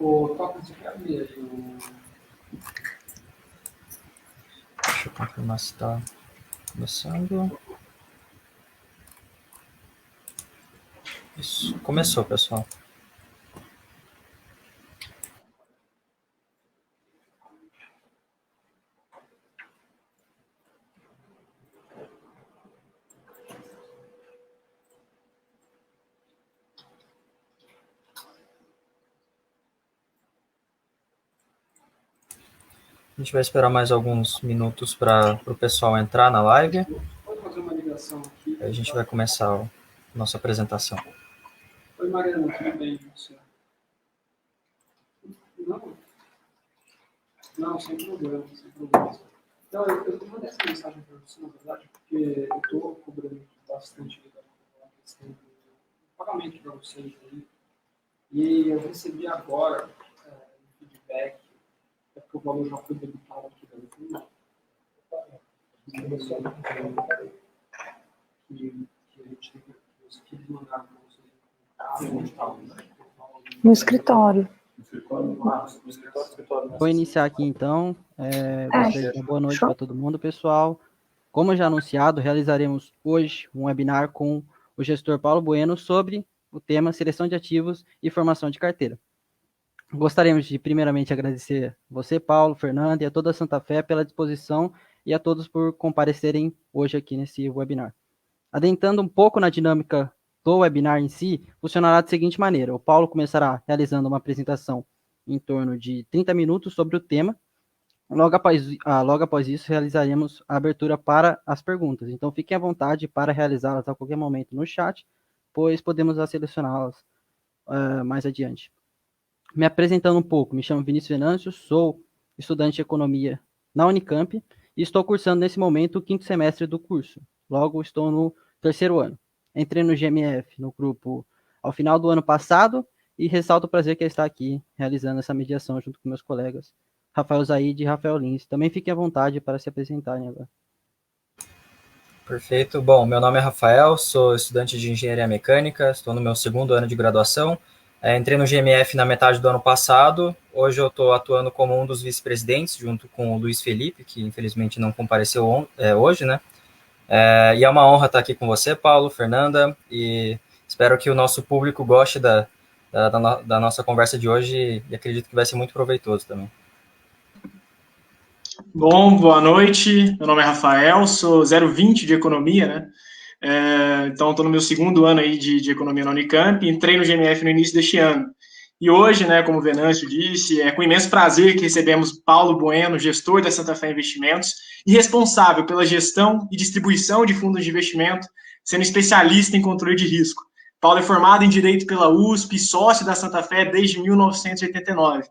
O toque de cabelo. Deixa eu confirmar se está começando. Isso, começou, pessoal. A gente vai esperar mais alguns minutos para o pessoal entrar na live. Pode fazer uma ligação aqui. Aí a gente vai começar a nossa apresentação. Oi, Mariana, tudo bem? Você? Não? Não, sem problema, sem problema. Então, eu mandei essa mensagem para você, na verdade, porque eu estou cobrando bastante a questão do pagamento para vocês aí. E eu recebi agora um feedback, é porque o valor já foi debitado aqui da minha que a gente que eles mandaram para vocês. No escritório. Vou iniciar aqui então. Gostaria de dar boa noite para todo mundo, pessoal. Como já anunciado, realizaremos hoje um webinar com o gestor Paulo Bueno sobre o tema seleção de ativos e formação de carteira. Gostaríamos de primeiramente agradecer você, Paulo, Fernanda e a toda a Santa Fé pela disposição e a todos por comparecerem hoje aqui nesse webinar. Adentrando um pouco na dinâmica do webinar em si, funcionará da seguinte maneira: o Paulo começará realizando uma apresentação em torno de 30 minutos sobre o tema. Logo após isso, realizaremos a abertura para as perguntas. Então, fiquem à vontade para realizá-las a qualquer momento no chat, pois podemos selecioná-las mais adiante. Me apresentando um pouco, me chamo Vinícius Venâncio, sou estudante de Economia na Unicamp e estou cursando nesse momento o 5º semestre do curso. Logo, estou no 3º ano. Entrei no GMF, no grupo, ao final do ano passado, e ressalto o prazer que é estar aqui, realizando essa mediação junto com meus colegas, Rafael Zaid e Rafael Lins. Também fiquem à vontade para se apresentarem agora. Perfeito. Bom, meu nome é Rafael, sou estudante de Engenharia Mecânica, estou no meu 2º ano de graduação. Entrei no GMF na metade do ano passado. Hoje eu estou atuando como um dos vice-presidentes, junto com o Luiz Felipe, que infelizmente não compareceu hoje, né? E é uma honra estar aqui com você, Paulo, Fernanda, e espero que o nosso público goste da nossa conversa de hoje e acredito que vai ser muito proveitoso também. Bom, boa noite. Meu nome é Rafael, sou 020 de Economia, né? Então, estou no meu 2º ano aí de Economia na Unicamp, entrei no GMF no início deste ano. E hoje, né, como o Venâncio disse, é com imenso prazer que recebemos Paulo Bueno, gestor da Santa Fé Investimentos e responsável pela gestão e distribuição de fundos de investimento, sendo especialista em controle de risco. Paulo é formado em Direito pela USP e sócio da Santa Fé desde 1989.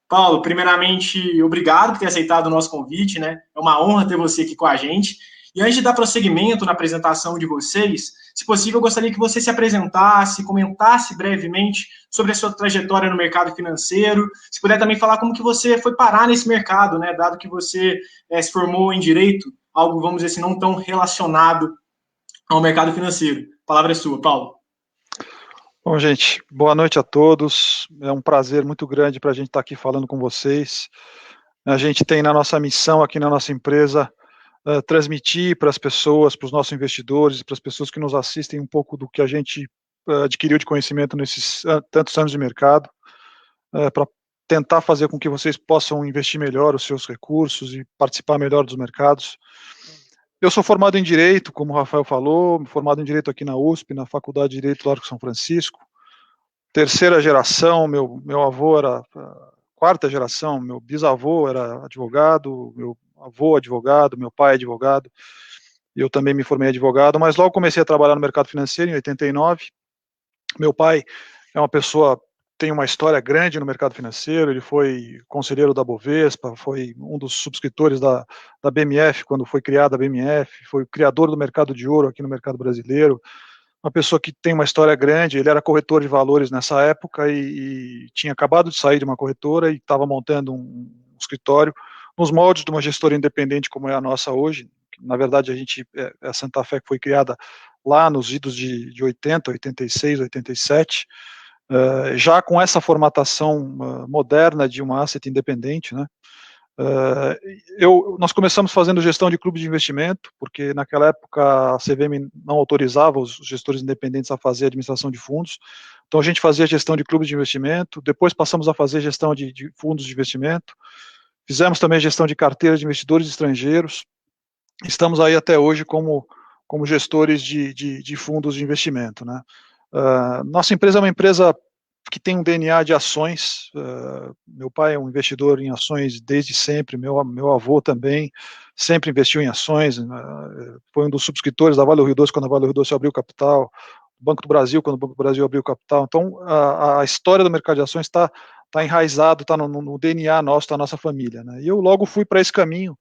Paulo, primeiramente, obrigado por ter aceitado o nosso convite, né? É uma honra ter você aqui com a gente. E antes de dar prosseguimento na apresentação de vocês, se possível, eu gostaria que você se apresentasse, comentasse brevemente sobre a sua trajetória no mercado financeiro, se puder também falar como que você foi parar nesse mercado, né? Dado que você se formou em Direito, algo, vamos dizer assim, não tão relacionado ao mercado financeiro. A palavra é sua, Paulo. Bom, gente, boa noite a todos. É um prazer muito grande para a gente estar aqui falando com vocês. A gente tem na nossa missão aqui na nossa empresa transmitir para as pessoas, para os nossos investidores, para as pessoas que nos assistem um pouco do que a gente adquiriu de conhecimento nesses tantos anos de mercado, para tentar fazer com que vocês possam investir melhor os seus recursos e participar melhor dos mercados. Eu sou formado em Direito, como o Rafael falou, formado em Direito aqui na USP, na Faculdade de Direito do Largo São Francisco. 3ª geração, meu avô era 4ª geração, meu bisavô era advogado, meu avô advogado, meu pai advogado, eu também me formei advogado, mas logo comecei a trabalhar no mercado financeiro em 89. Meu pai é uma pessoa, tem uma história grande no mercado financeiro, ele foi conselheiro da Bovespa, foi um dos subscritores da BMF, quando foi criada a BMF, foi o criador do mercado de ouro aqui no mercado brasileiro, uma pessoa que tem uma história grande. Ele era corretor de valores nessa época e tinha acabado de sair de uma corretora e estava montando um escritório nos moldes de uma gestora independente como é a nossa hoje. Na verdade, a Santa Fé foi criada lá nos idos de 80, 86, 87, já com essa formatação moderna de uma asset independente, né? Nós começamos fazendo gestão de clube de investimento, porque naquela época a CVM não autorizava os gestores independentes a fazer administração de fundos, então a gente fazia gestão de clubes de investimento, depois passamos a fazer gestão de fundos de investimento, fizemos também gestão de carteira de investidores estrangeiros, estamos aí até hoje como gestores de fundos de investimento, né? Nossa empresa é uma empresa que tem um DNA de ações. Meu pai é um investidor em ações desde sempre, meu avô também sempre investiu em ações, foi um dos subscritores da Vale do Rio Doce quando a Vale do Rio Doce abriu capital, Banco do Brasil quando o Banco do Brasil abriu capital. Então a história do mercado de ações está enraizado, está no DNA nosso, da nossa família, né? E eu logo fui para esse caminho,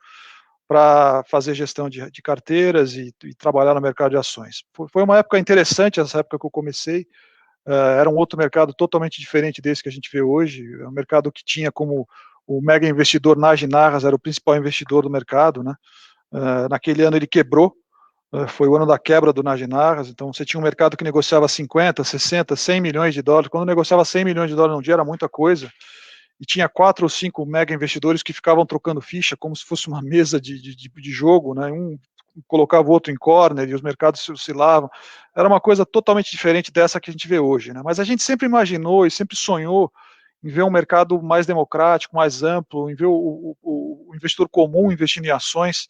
para fazer gestão de carteiras e trabalhar no mercado de ações. Foi uma época interessante, essa época que eu comecei. Era um outro mercado totalmente diferente desse que a gente vê hoje, é um mercado que tinha como o mega investidor Nagy Narras, era o principal investidor do mercado, né? Naquele ano ele quebrou, foi o ano da quebra do Nagy Narras, então você tinha um mercado que negociava 50, 60, 100 milhões de dólares, quando negociava 100 milhões de dólares num dia era muita coisa, e tinha 4 ou 5 mega investidores que ficavam trocando ficha, como se fosse uma mesa de jogo, né? Um colocava o outro em corner e os mercados se oscilavam. Era uma coisa totalmente diferente dessa que a gente vê hoje, né? Mas a gente sempre imaginou e sempre sonhou em ver um mercado mais democrático, mais amplo, em ver o investidor comum investindo em ações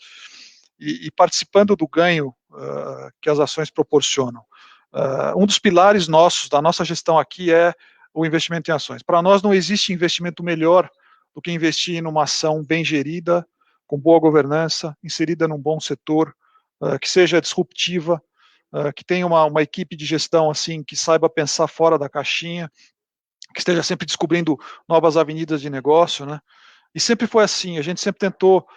e participando do ganho que as ações proporcionam. Um dos pilares nossos, da nossa gestão aqui, é o investimento em ações. Para nós não existe investimento melhor do que investir numa ação bem gerida, com boa governança, inserida num bom setor, que seja disruptiva, que tenha uma equipe de gestão assim que saiba pensar fora da caixinha, que esteja sempre descobrindo novas avenidas de negócio, né? E sempre foi assim, a gente sempre tentou,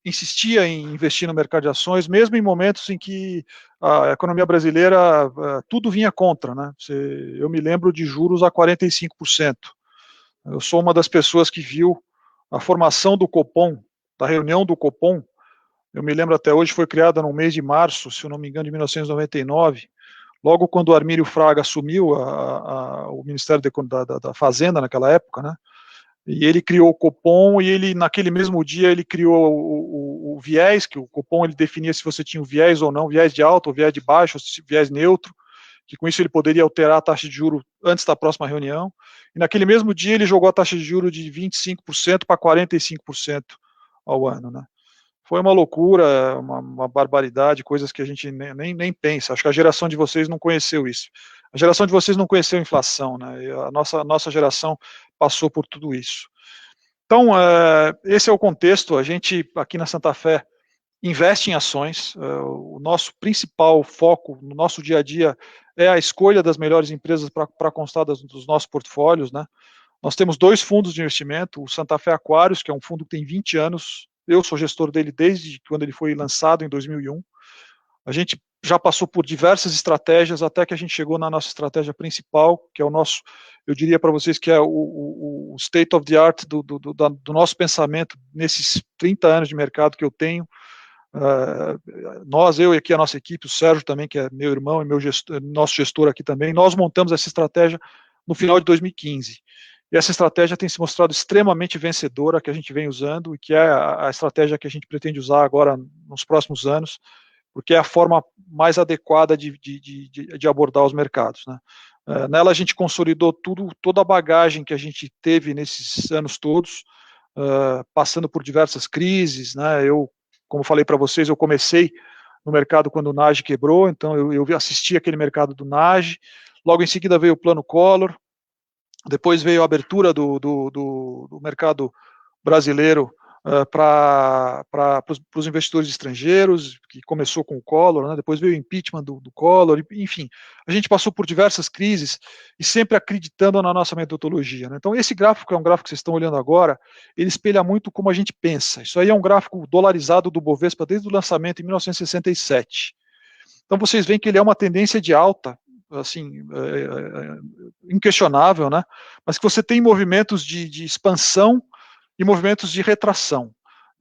insistia em investir no mercado de ações, mesmo em momentos em que a economia brasileira, tudo vinha contra, né? Eu me lembro de juros a 45%. Eu sou uma das pessoas que viu a formação do Copom, da reunião do Copom, eu me lembro até hoje, foi criada no mês de março, se eu não me engano, de 1999, logo quando o Armírio Fraga assumiu o Ministério da Fazenda naquela época, né? E ele criou o Copom, e ele, naquele mesmo dia, ele criou o viés, que o Copom ele definia se você tinha um viés ou não, viés de alto ou viés de baixo, ou viés neutro, que com isso ele poderia alterar a taxa de juros antes da próxima reunião. E naquele mesmo dia ele jogou a taxa de juros de 25% para 45% ao ano, né? Foi uma loucura, uma barbaridade, coisas que a gente nem pensa. Acho que a geração de vocês não conheceu isso. A geração de vocês não conheceu a inflação, né? E a nossa geração passou por tudo isso. Então, esse é o contexto. A gente, aqui na Santa Fé, investe em ações. O nosso principal foco no nosso dia a dia é a escolha das melhores empresas para constar dos nossos portfólios, né? Nós temos 2 fundos de investimento, o Santa Fé Aquários, que é um fundo que tem 20 anos, eu sou gestor dele desde quando ele foi lançado, em 2001. A gente já passou por diversas estratégias, até que a gente chegou na nossa estratégia principal, que é o nosso, eu diria para vocês que é o state of the art do nosso pensamento nesses 30 anos de mercado que eu tenho. Eu e aqui a nossa equipe, o Sérgio também, que é meu irmão e nosso gestor aqui também, nós montamos essa estratégia no final de 2015. E essa estratégia tem se mostrado extremamente vencedora, que a gente vem usando, e que é a estratégia que a gente pretende usar agora nos próximos anos, porque é a forma mais adequada de abordar os mercados, né? Nela a gente consolidou toda a bagagem que a gente teve nesses anos todos, passando por diversas crises, né? Como falei para vocês, eu comecei no mercado quando o Nagy quebrou, então eu assisti aquele mercado do Nagy, logo em seguida veio o Plano Collor, depois veio a abertura do mercado brasileiro para os investidores estrangeiros, que começou com o Collor, né? Depois veio o impeachment do Collor, enfim, a gente passou por diversas crises e sempre acreditando na nossa metodologia, né? Então esse gráfico, que é um gráfico que vocês estão olhando agora, ele espelha muito como a gente pensa. Isso aí é um gráfico dolarizado do Bovespa desde o lançamento em 1967. Então vocês veem que ele é uma tendência de alta, assim, inquestionável, né? Mas que você tem movimentos de expansão e movimentos de retração.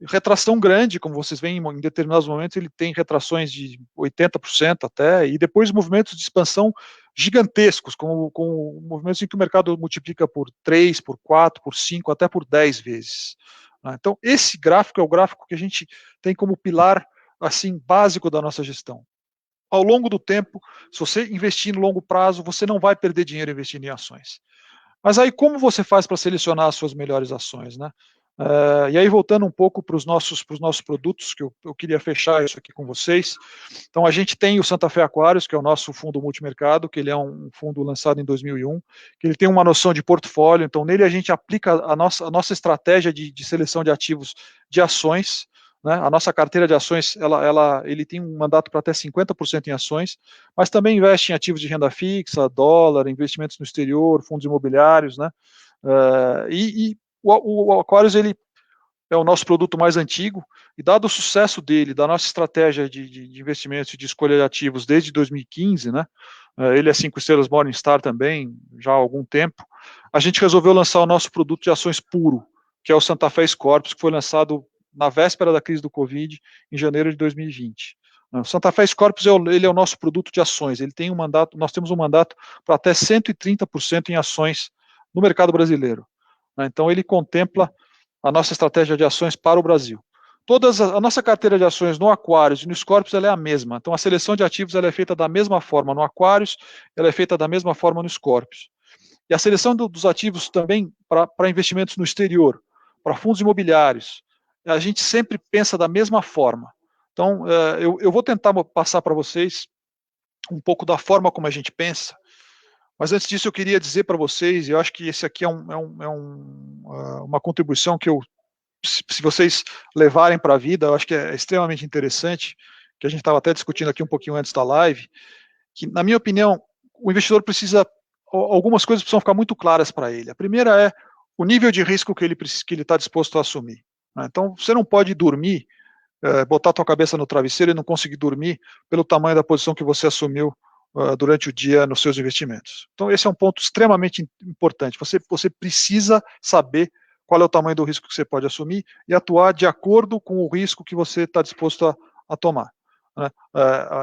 Retração grande, como vocês veem, em determinados momentos ele tem retrações de 80% até, e depois movimentos de expansão gigantescos, com movimentos em que o mercado multiplica por 3, por 4, por 5, até por 10 vezes. Então, esse gráfico é o gráfico que a gente tem como pilar assim básico da nossa gestão. Ao longo do tempo, se você investir no longo prazo, você não vai perder dinheiro investindo em ações. Mas aí, como você faz para selecionar as suas melhores ações, né? E aí, voltando um pouco para os nossos produtos, que eu queria fechar isso aqui com vocês. Então, a gente tem o Santa Fe Aquários, que é o nosso fundo multimercado, que ele é um fundo lançado em 2001, que ele tem uma noção de portfólio, então nele a gente aplica a nossa estratégia de seleção de ativos de ações, né? A nossa carteira de ações, ele tem um mandato para até 50% em ações, mas também investe em ativos de renda fixa, dólar, investimentos no exterior, fundos imobiliários, né? O Aquarius, ele é o nosso produto mais antigo, e dado o sucesso dele, da nossa estratégia de investimentos e de escolha de ativos desde 2015, né, ele é 5 estrelas Morningstar também, já há algum tempo, a gente resolveu lançar o nosso produto de ações puro, que é o Santa Fe Scorpius, que foi lançado na véspera da crise do Covid, em janeiro de 2020. O Santa Fe Scorpius, ele é o nosso produto de ações, ele tem um mandato, nós temos um mandato para até 130% em ações no mercado brasileiro. Então, ele contempla a nossa estratégia de ações para o Brasil. A nossa carteira de ações no Aquarius e no Scorpius, ela é a mesma. Então, a seleção de ativos, ela é feita da mesma forma no Aquarius, ela é feita da mesma forma no Scorpius. E a seleção dos ativos também para investimentos no exterior, para fundos imobiliários, a gente sempre pensa da mesma forma. Então, eu vou tentar passar para vocês um pouco da forma como a gente pensa. Mas antes disso, eu queria dizer para vocês, e eu acho que esse aqui é uma contribuição que se vocês levarem para a vida, eu acho que é extremamente interessante, que a gente estava até discutindo aqui um pouquinho antes da live, que, na minha opinião, o investidor algumas coisas precisam ficar muito claras para ele. A primeira é o nível de risco que ele está disposto a assumir. Né? Então, você não pode dormir, botar a tua cabeça no travesseiro e não conseguir dormir pelo tamanho da posição que você assumiu durante o dia nos seus investimentos. Então, esse é um ponto extremamente importante. Você precisa saber qual é o tamanho do risco que você pode assumir e atuar de acordo com o risco que você está disposto a tomar. Né?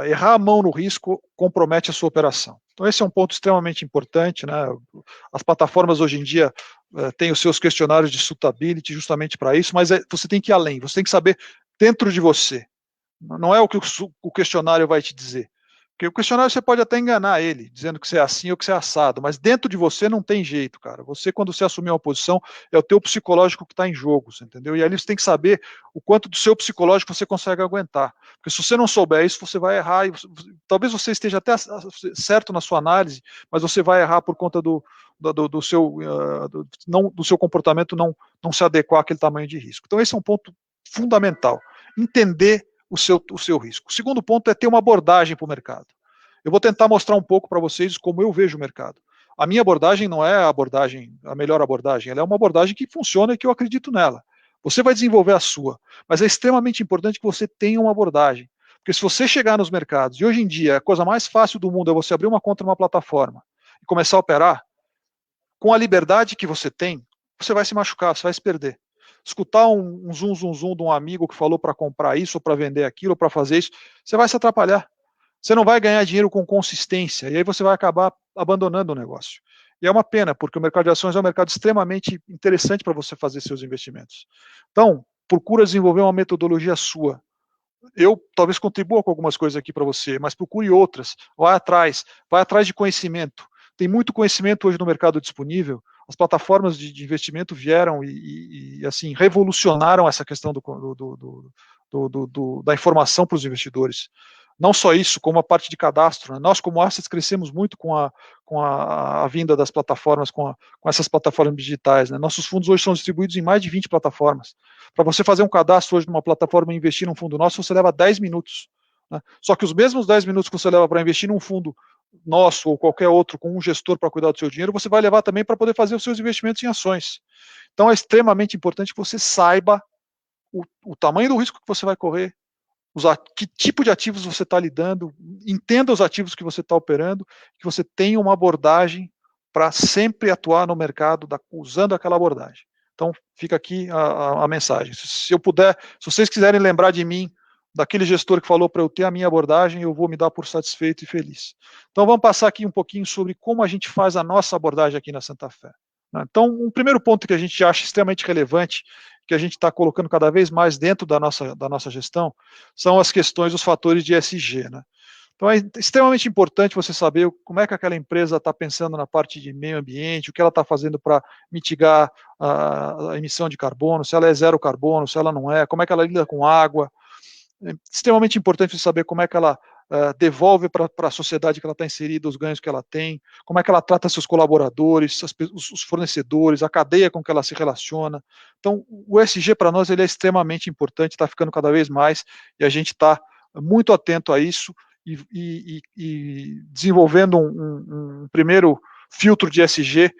Errar a mão no risco compromete a sua operação. Então, esse é um ponto extremamente importante. Né? As plataformas hoje em dia têm os seus questionários de suitability justamente para isso, mas você tem que ir além, você tem que saber dentro de você. Não é o que o questionário vai te dizer. Porque o questionário você pode até enganar ele, dizendo que você é assim ou que você é assado, mas dentro de você não tem jeito, cara. Você, quando você assumir uma posição, é o teu psicológico que está em jogo, você entendeu? E ali você tem que saber o quanto do seu psicológico você consegue aguentar. Porque se você não souber isso, você vai errar. Talvez você esteja até certo na sua análise, mas você vai errar por conta do seu comportamento não se adequar àquele tamanho de risco. Então esse é um ponto fundamental. Entender o seu risco. O segundo ponto é ter uma abordagem para o mercado. Eu vou tentar mostrar um pouco para vocês como eu vejo o mercado. A minha abordagem não é a melhor abordagem, ela é uma abordagem que funciona e que eu acredito nela. Você vai desenvolver a sua, mas é extremamente importante que você tenha uma abordagem. Porque se você chegar nos mercados, e hoje em dia a coisa mais fácil do mundo é você abrir uma conta numa plataforma e começar a operar, com a liberdade que você tem, você vai se machucar, você vai se perder. Escutar um zoom de um amigo que falou para comprar isso, ou para vender aquilo, ou para fazer isso, você vai se atrapalhar. Você não vai ganhar dinheiro com consistência, e aí você vai acabar abandonando o negócio. E é uma pena, porque o mercado de ações é um mercado extremamente interessante para você fazer seus investimentos. Então, procura desenvolver uma metodologia sua. Eu talvez contribua com algumas coisas aqui para você, mas procure outras. Vai atrás de conhecimento. Tem muito conhecimento hoje no mercado disponível. As plataformas de investimento vieram e assim, revolucionaram essa questão da informação para os investidores. Não só isso, como a parte de cadastro. Né? Nós, como Assets, crescemos muito com a vinda das plataformas, com essas plataformas digitais. Né? Nossos fundos hoje são distribuídos em mais de 20 plataformas. Para você fazer um cadastro hoje numa plataforma e investir num fundo nosso, você leva 10 minutos. Né? Só que os mesmos 10 minutos que você leva para investir num fundo nosso ou qualquer outro com um gestor para cuidar do seu dinheiro, você vai levar também para poder fazer os seus investimentos em ações. Então é extremamente importante que você saiba o tamanho do risco que você vai correr, que tipo de ativos você está lidando, entenda os ativos que você está operando, que você tenha uma abordagem para sempre atuar no mercado usando aquela abordagem. Então fica aqui a mensagem. Se vocês quiserem lembrar de mim daquele gestor que falou para eu ter a minha abordagem, eu vou me dar por satisfeito e feliz. Então vamos passar aqui um pouquinho sobre como a gente faz a nossa abordagem aqui na Santa Fé. Então, um primeiro ponto que a gente acha extremamente relevante, que a gente está colocando cada vez mais dentro da nossa gestão, são as questões, os fatores de ESG, né? Então é extremamente importante você saber como é que aquela empresa está pensando na parte de meio ambiente, o que ela está fazendo para mitigar a emissão de carbono, se ela é zero carbono, se ela não é, como é que ela lida com água. É extremamente importante você saber como é que ela devolve para a sociedade que ela está inserida os ganhos que ela tem, como é que ela trata seus colaboradores, os fornecedores, a cadeia com que ela se relaciona. Então, o ESG para nós ele é extremamente importante, está ficando cada vez mais, e a gente está muito atento a isso, e desenvolvendo um primeiro filtro de ESG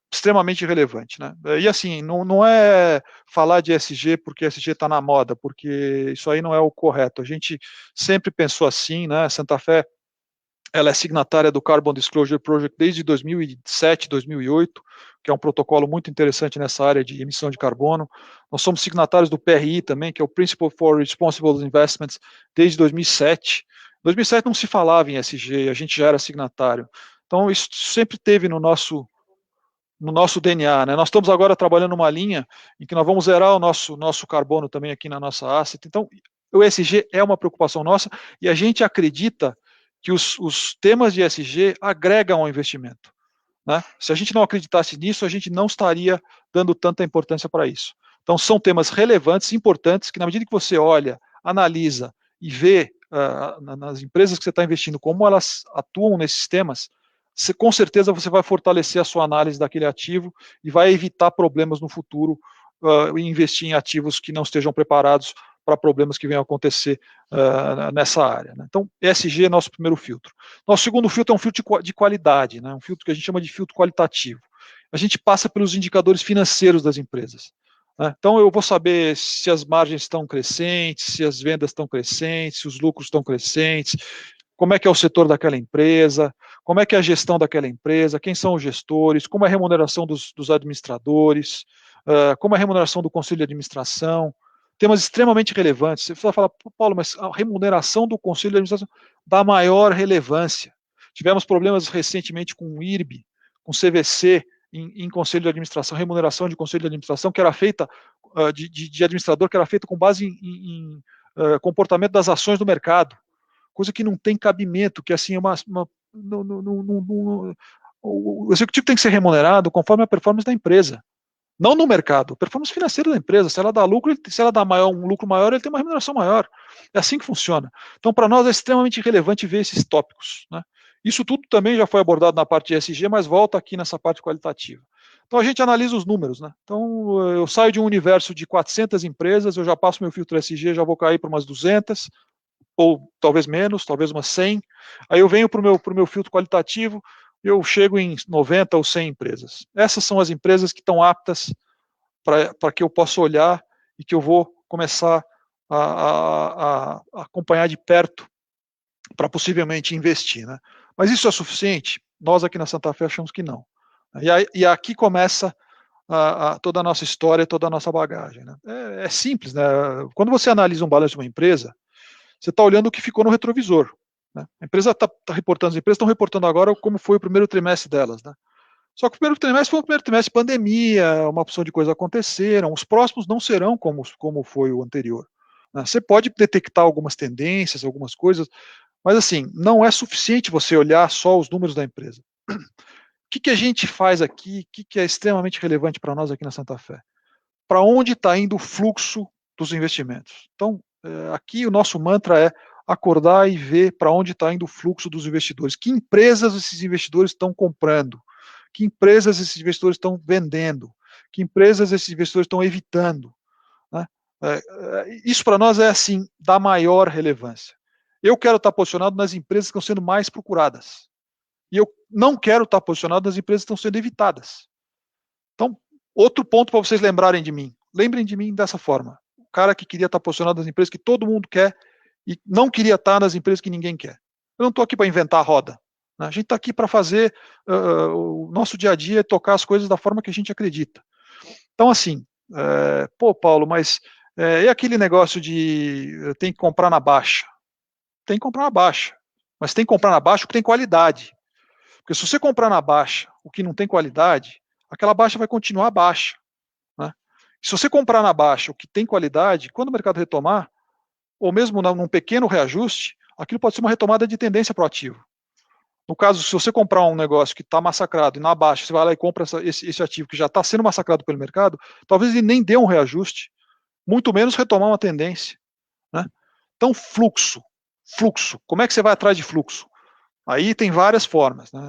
extremamente relevante, né? E assim, não é falar de ESG porque ESG está na moda, porque isso aí não é o correto. A gente sempre pensou assim, né? Santa Fé, ela é signatária do Carbon Disclosure Project desde 2007, 2008, que é um protocolo muito interessante nessa área de emissão de carbono. Nós somos signatários do PRI também, que é o Principle for Responsible Investments, desde 2007. Em 2007 não se falava em ESG, a gente já era signatário. Então isso sempre teve no nosso DNA, né? Nós estamos agora trabalhando numa linha em que nós vamos zerar o nosso carbono também aqui na nossa asset. Então, o ESG é uma preocupação nossa e a gente acredita que os temas de ESG agregam ao investimento, né? Se a gente não acreditasse nisso, a gente não estaria dando tanta importância para isso. Então, são temas relevantes, importantes, que na medida que você olha, analisa e vê nas empresas que você está investindo como elas atuam nesses temas, com certeza você vai fortalecer a sua análise daquele ativo e vai evitar problemas no futuro e investir em ativos que não estejam preparados para problemas que venham a acontecer nessa área, né? Então, ESG é nosso primeiro filtro. Nosso segundo filtro é um filtro de qualidade, né? Um filtro que a gente chama de filtro qualitativo. A gente passa pelos indicadores financeiros das empresas, né? Então, eu vou saber se as margens estão crescentes, se as vendas estão crescentes, se os lucros estão crescentes, como é que é o setor daquela empresa, como é que é a gestão daquela empresa, quem são os gestores, como é a remuneração dos administradores, como é a remuneração do conselho de administração, temas extremamente relevantes. Você vai falar, Paulo, mas a remuneração do conselho de administração dá maior relevância. Tivemos problemas recentemente com o IRB, com o CVC, em conselho de administração, remuneração de conselho de administração, que era feita, de administrador, que era feita com base em comportamento das ações do mercado, coisa que não tem cabimento, que assim é o executivo tem que ser remunerado conforme a performance da empresa, não no mercado, performance financeira da empresa. Se ela dá lucro, se ela dá um lucro maior, ele tem uma remuneração maior. É assim que funciona. Então, para nós é extremamente relevante ver esses tópicos, né? Isso tudo também já foi abordado na parte de ESG, mas volta aqui nessa parte qualitativa. Então, a gente analisa os números, né? Então, eu saio de um universo de 400 empresas, eu já passo meu filtro ESG, já vou cair para umas 200, ou talvez menos, talvez umas 100. Aí eu venho para o meu filtro qualitativo, eu chego em 90 ou 100 empresas. Essas são as empresas que estão aptas para que eu possa olhar e que eu vou começar a acompanhar de perto para possivelmente investir, né? Mas isso é suficiente? Nós aqui na Santa Fé achamos que não. E aqui começa toda a nossa história, toda a nossa bagagem, né? É simples, né? Quando você analisa um balanço de uma empresa, você está olhando o que ficou no retrovisor, né? A empresa está reportando, as empresas estão reportando agora como foi o primeiro trimestre delas, né? Só que o primeiro trimestre foi o primeiro trimestre de pandemia, uma opção de coisas aconteceram, os próximos não serão como foi o anterior, né? Você pode detectar algumas tendências, algumas coisas, mas assim, não é suficiente você olhar só os números da empresa. O que a gente faz aqui, o que é extremamente relevante para nós aqui na Santa Fé? Para onde está indo o fluxo dos investimentos? Então, aqui o nosso mantra é acordar e ver para onde está indo o fluxo dos investidores. Que empresas esses investidores estão comprando? Que empresas esses investidores estão vendendo? Que empresas esses investidores estão evitando? Né? Isso para nós é assim, da maior relevância. Eu quero estar posicionado nas empresas que estão sendo mais procuradas. E eu não quero estar posicionado nas empresas que estão sendo evitadas. Então, outro ponto para vocês lembrarem de mim. Lembrem de mim dessa forma. O cara que queria estar posicionado nas empresas que todo mundo quer e não queria estar nas empresas que ninguém quer. Eu não estou aqui para inventar a roda, né? A gente está aqui para fazer o nosso dia a dia, tocar as coisas da forma que a gente acredita. Então, assim, pô, Paulo, mas E aquele negócio de tem que comprar na baixa? Tem que comprar na baixa, mas tem que comprar na baixa o que tem qualidade. Porque se você comprar na baixa o que não tem qualidade, aquela baixa vai continuar baixa. Né? Se você comprar na baixa o que tem qualidade, quando o mercado retomar, ou mesmo num pequeno reajuste, aquilo pode ser uma retomada de tendência para o ativo. No caso, se você comprar um negócio que está massacrado e na baixa, você vai lá e compra esse ativo que já está sendo massacrado pelo mercado, talvez ele nem dê um reajuste, muito menos retomar uma tendência. Né? Então, fluxo. Como é que você vai atrás de fluxo? Aí tem várias formas. Né?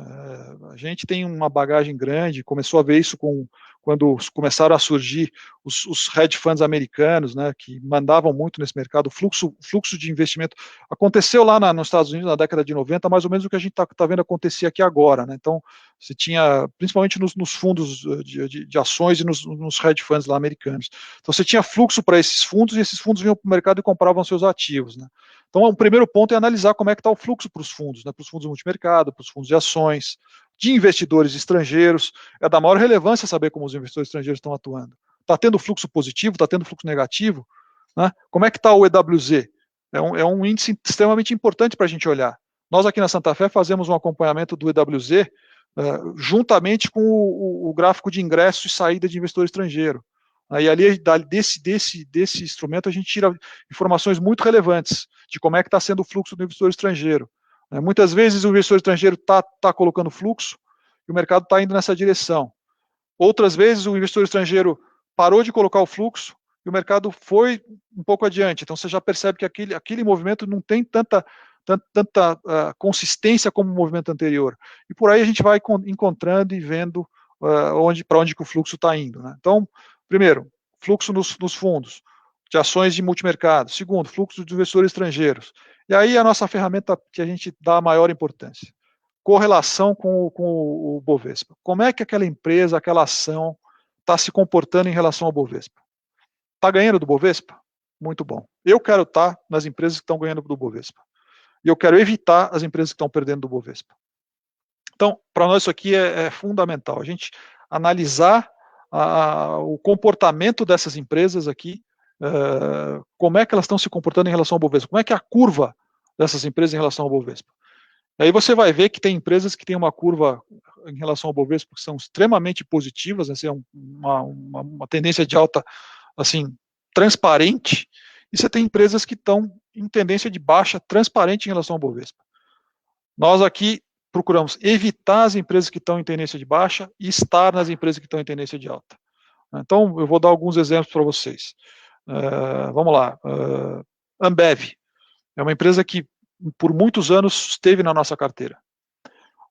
A gente tem uma bagagem grande, começou a ver isso quando começaram a surgir os hedge funds americanos, né, que mandavam muito nesse mercado. O fluxo de investimento aconteceu lá nos Estados Unidos na década de 90, mais ou menos o que a gente está vendo acontecer aqui agora. Né? Então, você tinha, principalmente nos fundos de ações e nos hedge funds lá americanos. Então, você tinha fluxo para esses fundos e esses fundos vinham para o mercado e compravam seus ativos. Né? Então, o primeiro ponto é analisar como é que está o fluxo para os fundos, né, para os fundos multimercado, para os fundos de ações, de investidores estrangeiros. É da maior relevância saber como os investidores estrangeiros estão atuando. Está tendo fluxo positivo, está tendo fluxo negativo? Né? Como é que está o EWZ? É um índice extremamente importante para a gente olhar. Nós aqui na Santa Fé fazemos um acompanhamento do EWZ juntamente com o gráfico de ingresso e saída de investidor estrangeiro. E ali, desse instrumento, a gente tira informações muito relevantes de como é que está sendo o fluxo do investidor estrangeiro. Muitas vezes o investidor estrangeiro está colocando fluxo e o mercado está indo nessa direção. Outras vezes o investidor estrangeiro parou de colocar o fluxo e o mercado foi um pouco adiante. Então você já percebe que aquele movimento não tem tanta consistência como o movimento anterior. E por aí a gente vai encontrando e vendo para onde que o fluxo está indo. Né? Então, primeiro, fluxo nos fundos de ações de multimercado. Segundo, fluxo de investidores estrangeiros. E aí a nossa ferramenta que a gente dá a maior importância. Correlação com o Bovespa. Como é que aquela empresa, aquela ação está se comportando em relação ao Bovespa? Está ganhando do Bovespa? Muito bom. Eu quero estar nas empresas que estão ganhando do Bovespa. E eu quero evitar as empresas que estão perdendo do Bovespa. Então, para nós isso aqui é fundamental. A gente analisar o comportamento dessas empresas aqui, como é que elas estão se comportando em relação ao Bovespa, como é que é a curva dessas empresas em relação ao Bovespa. Aí você vai ver que tem empresas que têm uma curva em relação ao Bovespa que são extremamente positivas, assim, uma tendência de alta assim, transparente, e você tem empresas que estão em tendência de baixa transparente em relação ao Bovespa. Nós aqui procuramos evitar as empresas que estão em tendência de baixa e estar nas empresas que estão em tendência de alta. Então, eu vou dar alguns exemplos para vocês. Vamos lá. Ambev é uma empresa que por muitos anos esteve na nossa carteira.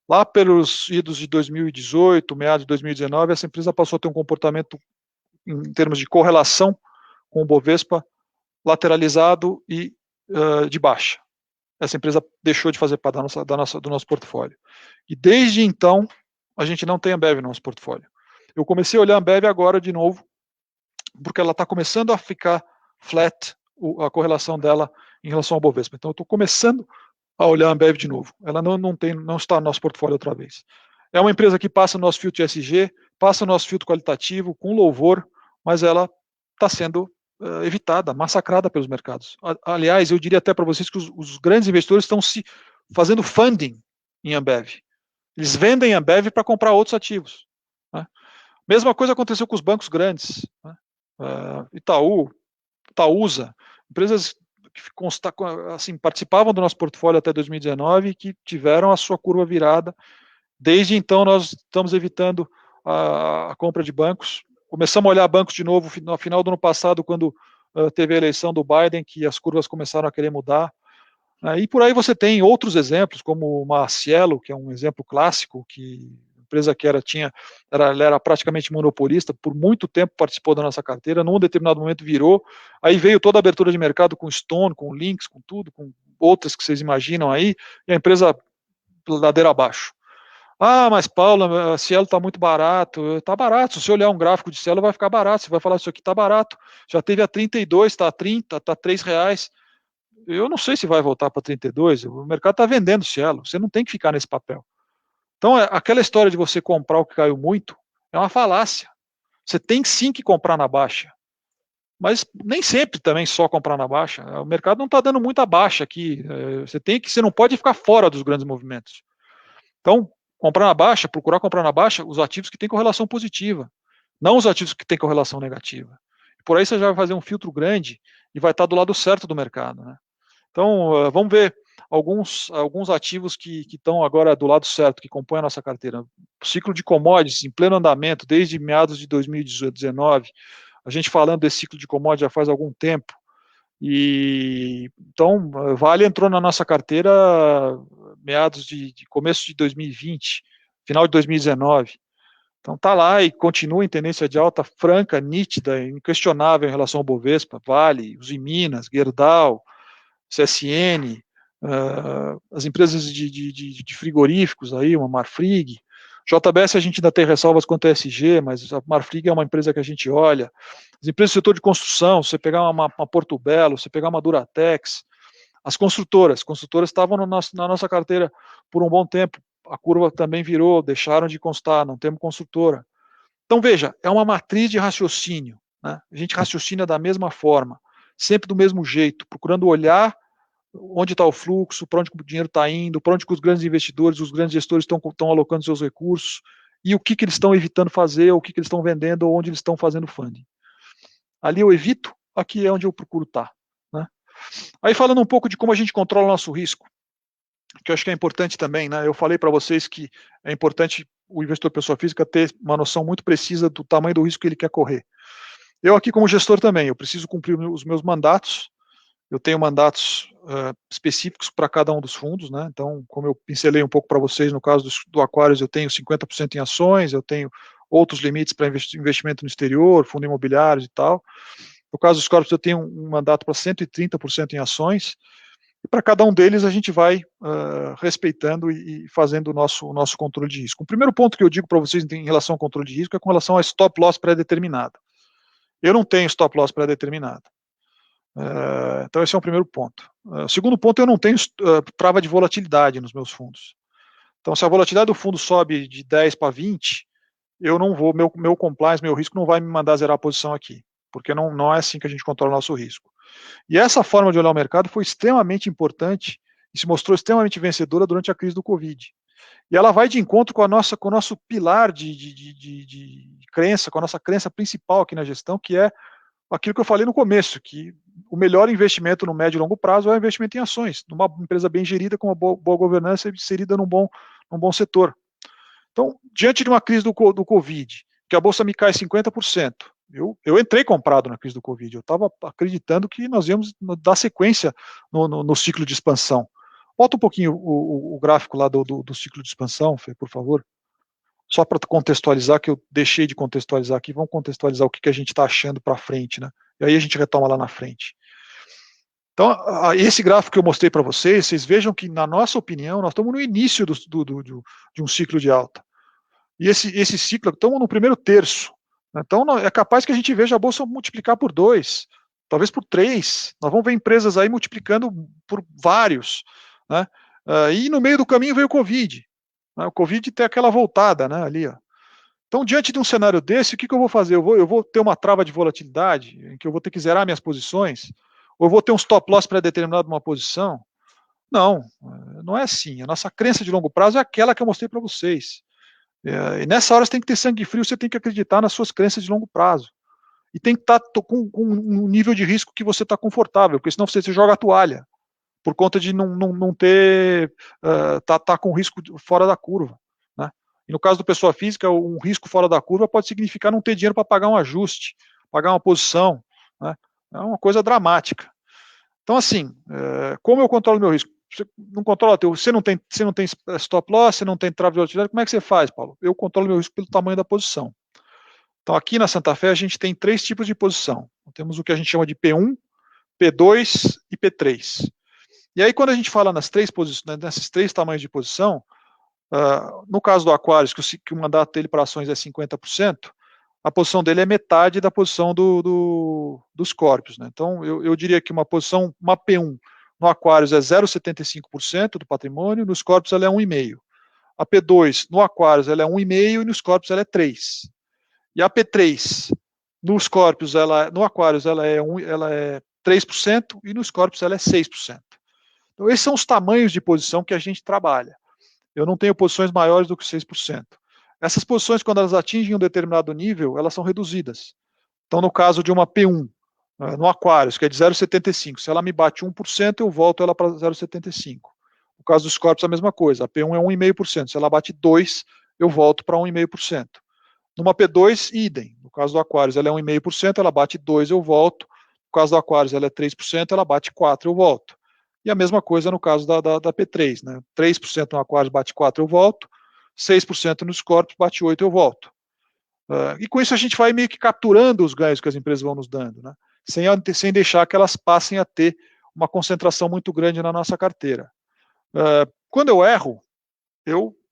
Lá pelos idos de 2018, meados de 2019, essa empresa passou a ter um comportamento em termos de correlação com o Bovespa lateralizado e de baixa. Essa empresa deixou de fazer parte do nosso portfólio. E desde então, a gente não tem Ambev no nosso portfólio. Eu comecei a olhar a Ambev agora de novo, porque ela está começando a ficar flat, a correlação dela em relação ao Bovespa. Então, eu estou começando a olhar a Ambev de novo. Ela não está no nosso portfólio outra vez. É uma empresa que passa o nosso filtro ESG, passa o nosso filtro qualitativo, com louvor, mas ela está sendo evitada, massacrada pelos mercados. Aliás, eu diria até para vocês que os grandes investidores estão se fazendo funding em Ambev. Eles vendem Ambev para comprar outros ativos. Né? Mesma coisa aconteceu com os bancos grandes. Né? Itaú, Itaúsa, empresas que assim, participavam do nosso portfólio até 2019 e que tiveram a sua curva virada. Desde então, nós estamos evitando a compra de bancos. Começamos a olhar bancos de novo no final do ano passado, quando teve a eleição do Biden, que as curvas começaram a querer mudar. E por aí você tem outros exemplos, como uma Cielo, que é um exemplo clássico, que a empresa que ela era praticamente monopolista, por muito tempo participou da nossa carteira, num determinado momento virou, aí veio toda a abertura de mercado com Stone, com Lynx, com tudo, com outras que vocês imaginam aí, e a empresa ladeira abaixo. Mas Paulo, a Cielo está muito barato. Está barato, se você olhar um gráfico de Cielo vai ficar barato, você vai falar, isso aqui está barato, já teve a 32, está a 30, está a R$3. Eu não sei se vai voltar para 32, o mercado está vendendo Cielo, você não tem que ficar nesse papel. Então, aquela história de você comprar o que caiu muito, é uma falácia. Você tem sim que comprar na baixa. mas nem sempre também só comprar na baixa. O mercado não está dando muita baixa aqui. Você não pode ficar fora dos grandes movimentos. Então, comprar na baixa, procurar comprar na baixa os ativos que têm correlação positiva, não os ativos que têm correlação negativa. Por aí você já vai fazer um filtro grande e vai estar do lado certo do mercado, né? Então, vamos ver alguns ativos que estão agora do lado certo, que compõem a nossa carteira. O ciclo de commodities em pleno andamento desde meados de 2019, a gente falando desse ciclo de commodities já faz algum tempo, e então Vale entrou na nossa carteira meados de começo de 2020, final de 2019. Então está lá e continua em tendência de alta franca, nítida, inquestionável em relação ao Bovespa, Vale, Usiminas, Gerdau, CSN, as empresas de frigoríficos aí, uma Marfrig. JBS a gente ainda tem ressalvas quanto a ESG, mas a Marfrig é uma empresa que a gente olha. As empresas do setor de construção, você pegar uma Porto Belo, você pegar uma Duratex, as construtoras estavam na nossa carteira por um bom tempo, a curva também virou, deixaram de constar, não temos construtora. Então veja, é uma matriz de raciocínio, né? A gente raciocina da mesma forma, sempre do mesmo jeito, procurando olhar onde está o fluxo, para onde o dinheiro está indo, para onde os grandes investidores, os grandes gestores estão alocando seus recursos, e o que eles estão evitando fazer, o que eles estão vendendo, ou onde eles estão fazendo funding. Ali eu evito, aqui é onde eu procuro estar, né? Aí falando um pouco de como a gente controla o nosso risco, que eu acho que é importante também, né? Eu falei para vocês que é importante o investidor pessoa física ter uma noção muito precisa do tamanho do risco que ele quer correr. Eu aqui como gestor também, eu preciso cumprir os meus mandatos. Eu tenho mandatos específicos para cada um dos fundos, né? Então, como eu pincelei um pouco para vocês, no caso do Aquarius, eu tenho 50% em ações, eu tenho outros limites para investimento no exterior, fundo imobiliário e tal. No caso dos Corpos, eu tenho um mandato para 130% em ações, e para cada um deles a gente vai respeitando e fazendo o nosso controle de risco. O primeiro ponto que eu digo para vocês em relação ao controle de risco é com relação a stop loss pré-determinado. Eu não tenho stop loss pré-determinado. Então esse é o primeiro ponto. O segundo ponto, eu não tenho trava de volatilidade nos meus fundos. Então se a volatilidade do fundo sobe de 10 para 20, eu não vou, meu compliance, meu risco não vai me mandar zerar a posição aqui, porque não é assim que a gente controla o nosso risco. E essa forma de olhar o mercado foi extremamente importante e se mostrou extremamente vencedora durante a crise do Covid. E ela vai de encontro com o nosso pilar de crença, com a nossa crença principal aqui na gestão, que é aquilo que eu falei no começo, que o melhor investimento no médio e longo prazo é o investimento em ações, numa empresa bem gerida, com uma boa governança e inserida num bom setor. Então, diante de uma crise do Covid, que a Bolsa me cai 50%, eu entrei comprado na crise do Covid, eu estava acreditando que nós íamos dar sequência no ciclo de expansão. Bota um pouquinho o gráfico lá do ciclo de expansão, Fê, por favor. Só para contextualizar, que eu deixei de contextualizar aqui, vamos contextualizar o que a gente está achando para frente, né? E aí a gente retoma lá na frente. Então, esse gráfico que eu mostrei para vocês vejam que, na nossa opinião, nós estamos no início de um ciclo de alta. E esse ciclo, estamos no primeiro terço. Então, é capaz que a gente veja a Bolsa multiplicar por 2, talvez por 3. Nós vamos ver empresas aí multiplicando por vários, né? E no meio do caminho veio o Covid. O Covid tem aquela voltada, né, ali, ó. Então, diante de um cenário desse, o que eu vou fazer? Eu vou ter uma trava de volatilidade, em que eu vou ter que zerar minhas posições? Ou eu vou ter um stop loss pré-determinado numa posição? Não é assim. A nossa crença de longo prazo é aquela que eu mostrei para vocês. E nessa hora você tem que ter sangue frio, você tem que acreditar nas suas crenças de longo prazo. E tem que estar com um nível de risco que você está confortável, porque senão você joga a toalha, por conta de não ter, tá com risco fora da curva, né? E no caso do pessoa física, um risco fora da curva pode significar não ter dinheiro para pagar um ajuste, pagar uma posição, né? É uma coisa dramática. Então, assim, como eu controlo meu risco? Você não controla teu, você não tem stop loss, você não tem trava de volatilidade, como é que você faz, Paulo? Eu controlo meu risco pelo tamanho da posição. Então, aqui na Santa Fé, a gente tem 3 tipos de posição. Temos o que a gente chama de P1, P2 e P3. E aí, quando a gente fala nesses 3 tamanhos de posição, no caso do Aquarius, que o mandato dele para ações é 50%, a posição dele é metade da posição dos Corpos, né? Então, eu diria que uma P1 no Aquarius é 0,75% do patrimônio, nos Corpos ela é 1,5%. A P2 no Aquarius ela é 1,5% e nos Corpos ela é 3%. E a P3 No Scorpius, no Aquarius, ela é 3% e no Scorpius ela é 6%. Então, esses são os tamanhos de posição que a gente trabalha. Eu não tenho posições maiores do que 6%. Essas posições, quando elas atingem um determinado nível, elas são reduzidas. Então, no caso de uma P1, no Aquarius, que é de 0,75, se ela me bate 1%, eu volto ela para 0,75. No caso dos Scorpius, a mesma coisa. A P1 é 1,5%. Se ela bate 2%, eu volto para 1,5%. Numa P2, idem. No caso do Aquarius, ela é 1,5%, ela bate 2%, eu volto. No caso do Aquarius, ela é 3%, ela bate 4%, eu volto. E a mesma coisa no caso da P3, né? 3% no Aquarius bate 4%, eu volto. 6% nos Scorpius bate 8%, eu volto. E com isso a gente vai meio que capturando os ganhos que as empresas vão nos dando, né? Sem deixar que elas passem a ter uma concentração muito grande na nossa carteira. Quando eu erro,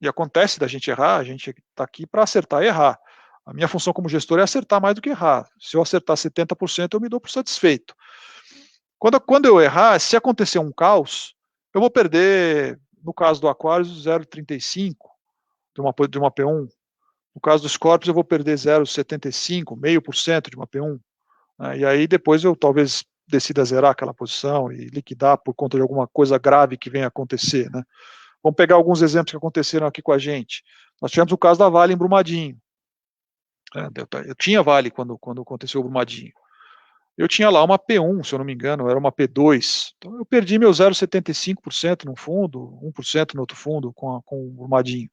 e acontece da gente errar, a gente está aqui para acertar e errar. A minha função como gestor é acertar mais do que errar. Se eu acertar 70%, eu me dou por satisfeito. Quando eu errar, se acontecer um caos, eu vou perder, no caso do Aquarius, 0,35 de uma P1. No caso dos Scorpius, eu vou perder 0,75, 0,5% de uma P1. E aí depois eu talvez decida zerar aquela posição e liquidar por conta de alguma coisa grave que venha acontecer, né? Vamos pegar alguns exemplos que aconteceram aqui com a gente. Nós tivemos o caso da Vale em Brumadinho. Eu tinha Vale quando aconteceu o Brumadinho. Eu tinha lá uma P1, se eu não me engano, era uma P2. Então eu perdi meu 0,75% num fundo, 1% no outro fundo com o Brumadinho.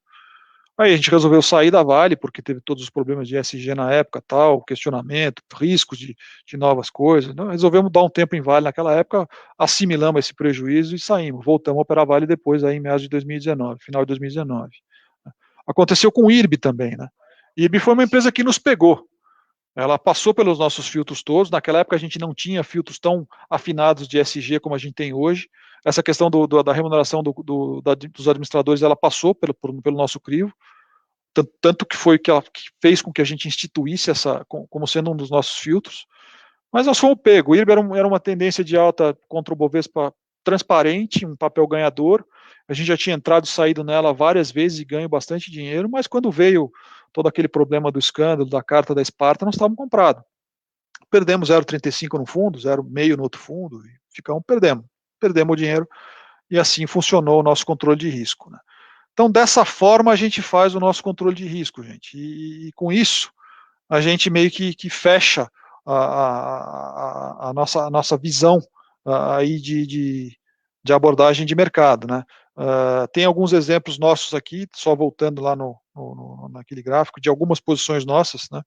Aí a gente resolveu sair da Vale, porque teve todos os problemas de ESG na época, tal, questionamento, riscos de novas coisas. Então, resolvemos dar um tempo em Vale naquela época, assimilamos esse prejuízo e saímos. Voltamos a operar Vale depois, aí em meados de 2019, final de 2019. Aconteceu com o IRB também, né? IRB foi uma empresa que nos pegou. Ela passou pelos nossos filtros todos. Naquela época a gente não tinha filtros tão afinados de ESG como a gente tem hoje. Essa questão da remuneração dos administradores, ela passou pelo nosso crivo. Tanto que foi que ela fez com que a gente instituísse essa como sendo um dos nossos filtros. Mas nós fomos pegos. O IRB era uma tendência de alta contra o Bovespa transparente, um papel ganhador. A gente já tinha entrado e saído nela várias vezes e ganho bastante dinheiro, mas quando veio todo aquele problema do escândalo, da carta da Esparta, nós estávamos comprados. Perdemos 0,35 no fundo, 0,5 no outro fundo, e perdemos o dinheiro, e assim funcionou o nosso controle de risco, né? Então, dessa forma, a gente faz o nosso controle de risco, gente, e com isso, a gente meio que fecha a nossa visão aí de abordagem de mercado, né? Tem alguns exemplos nossos aqui, só voltando lá naquele gráfico, de algumas posições nossas, né,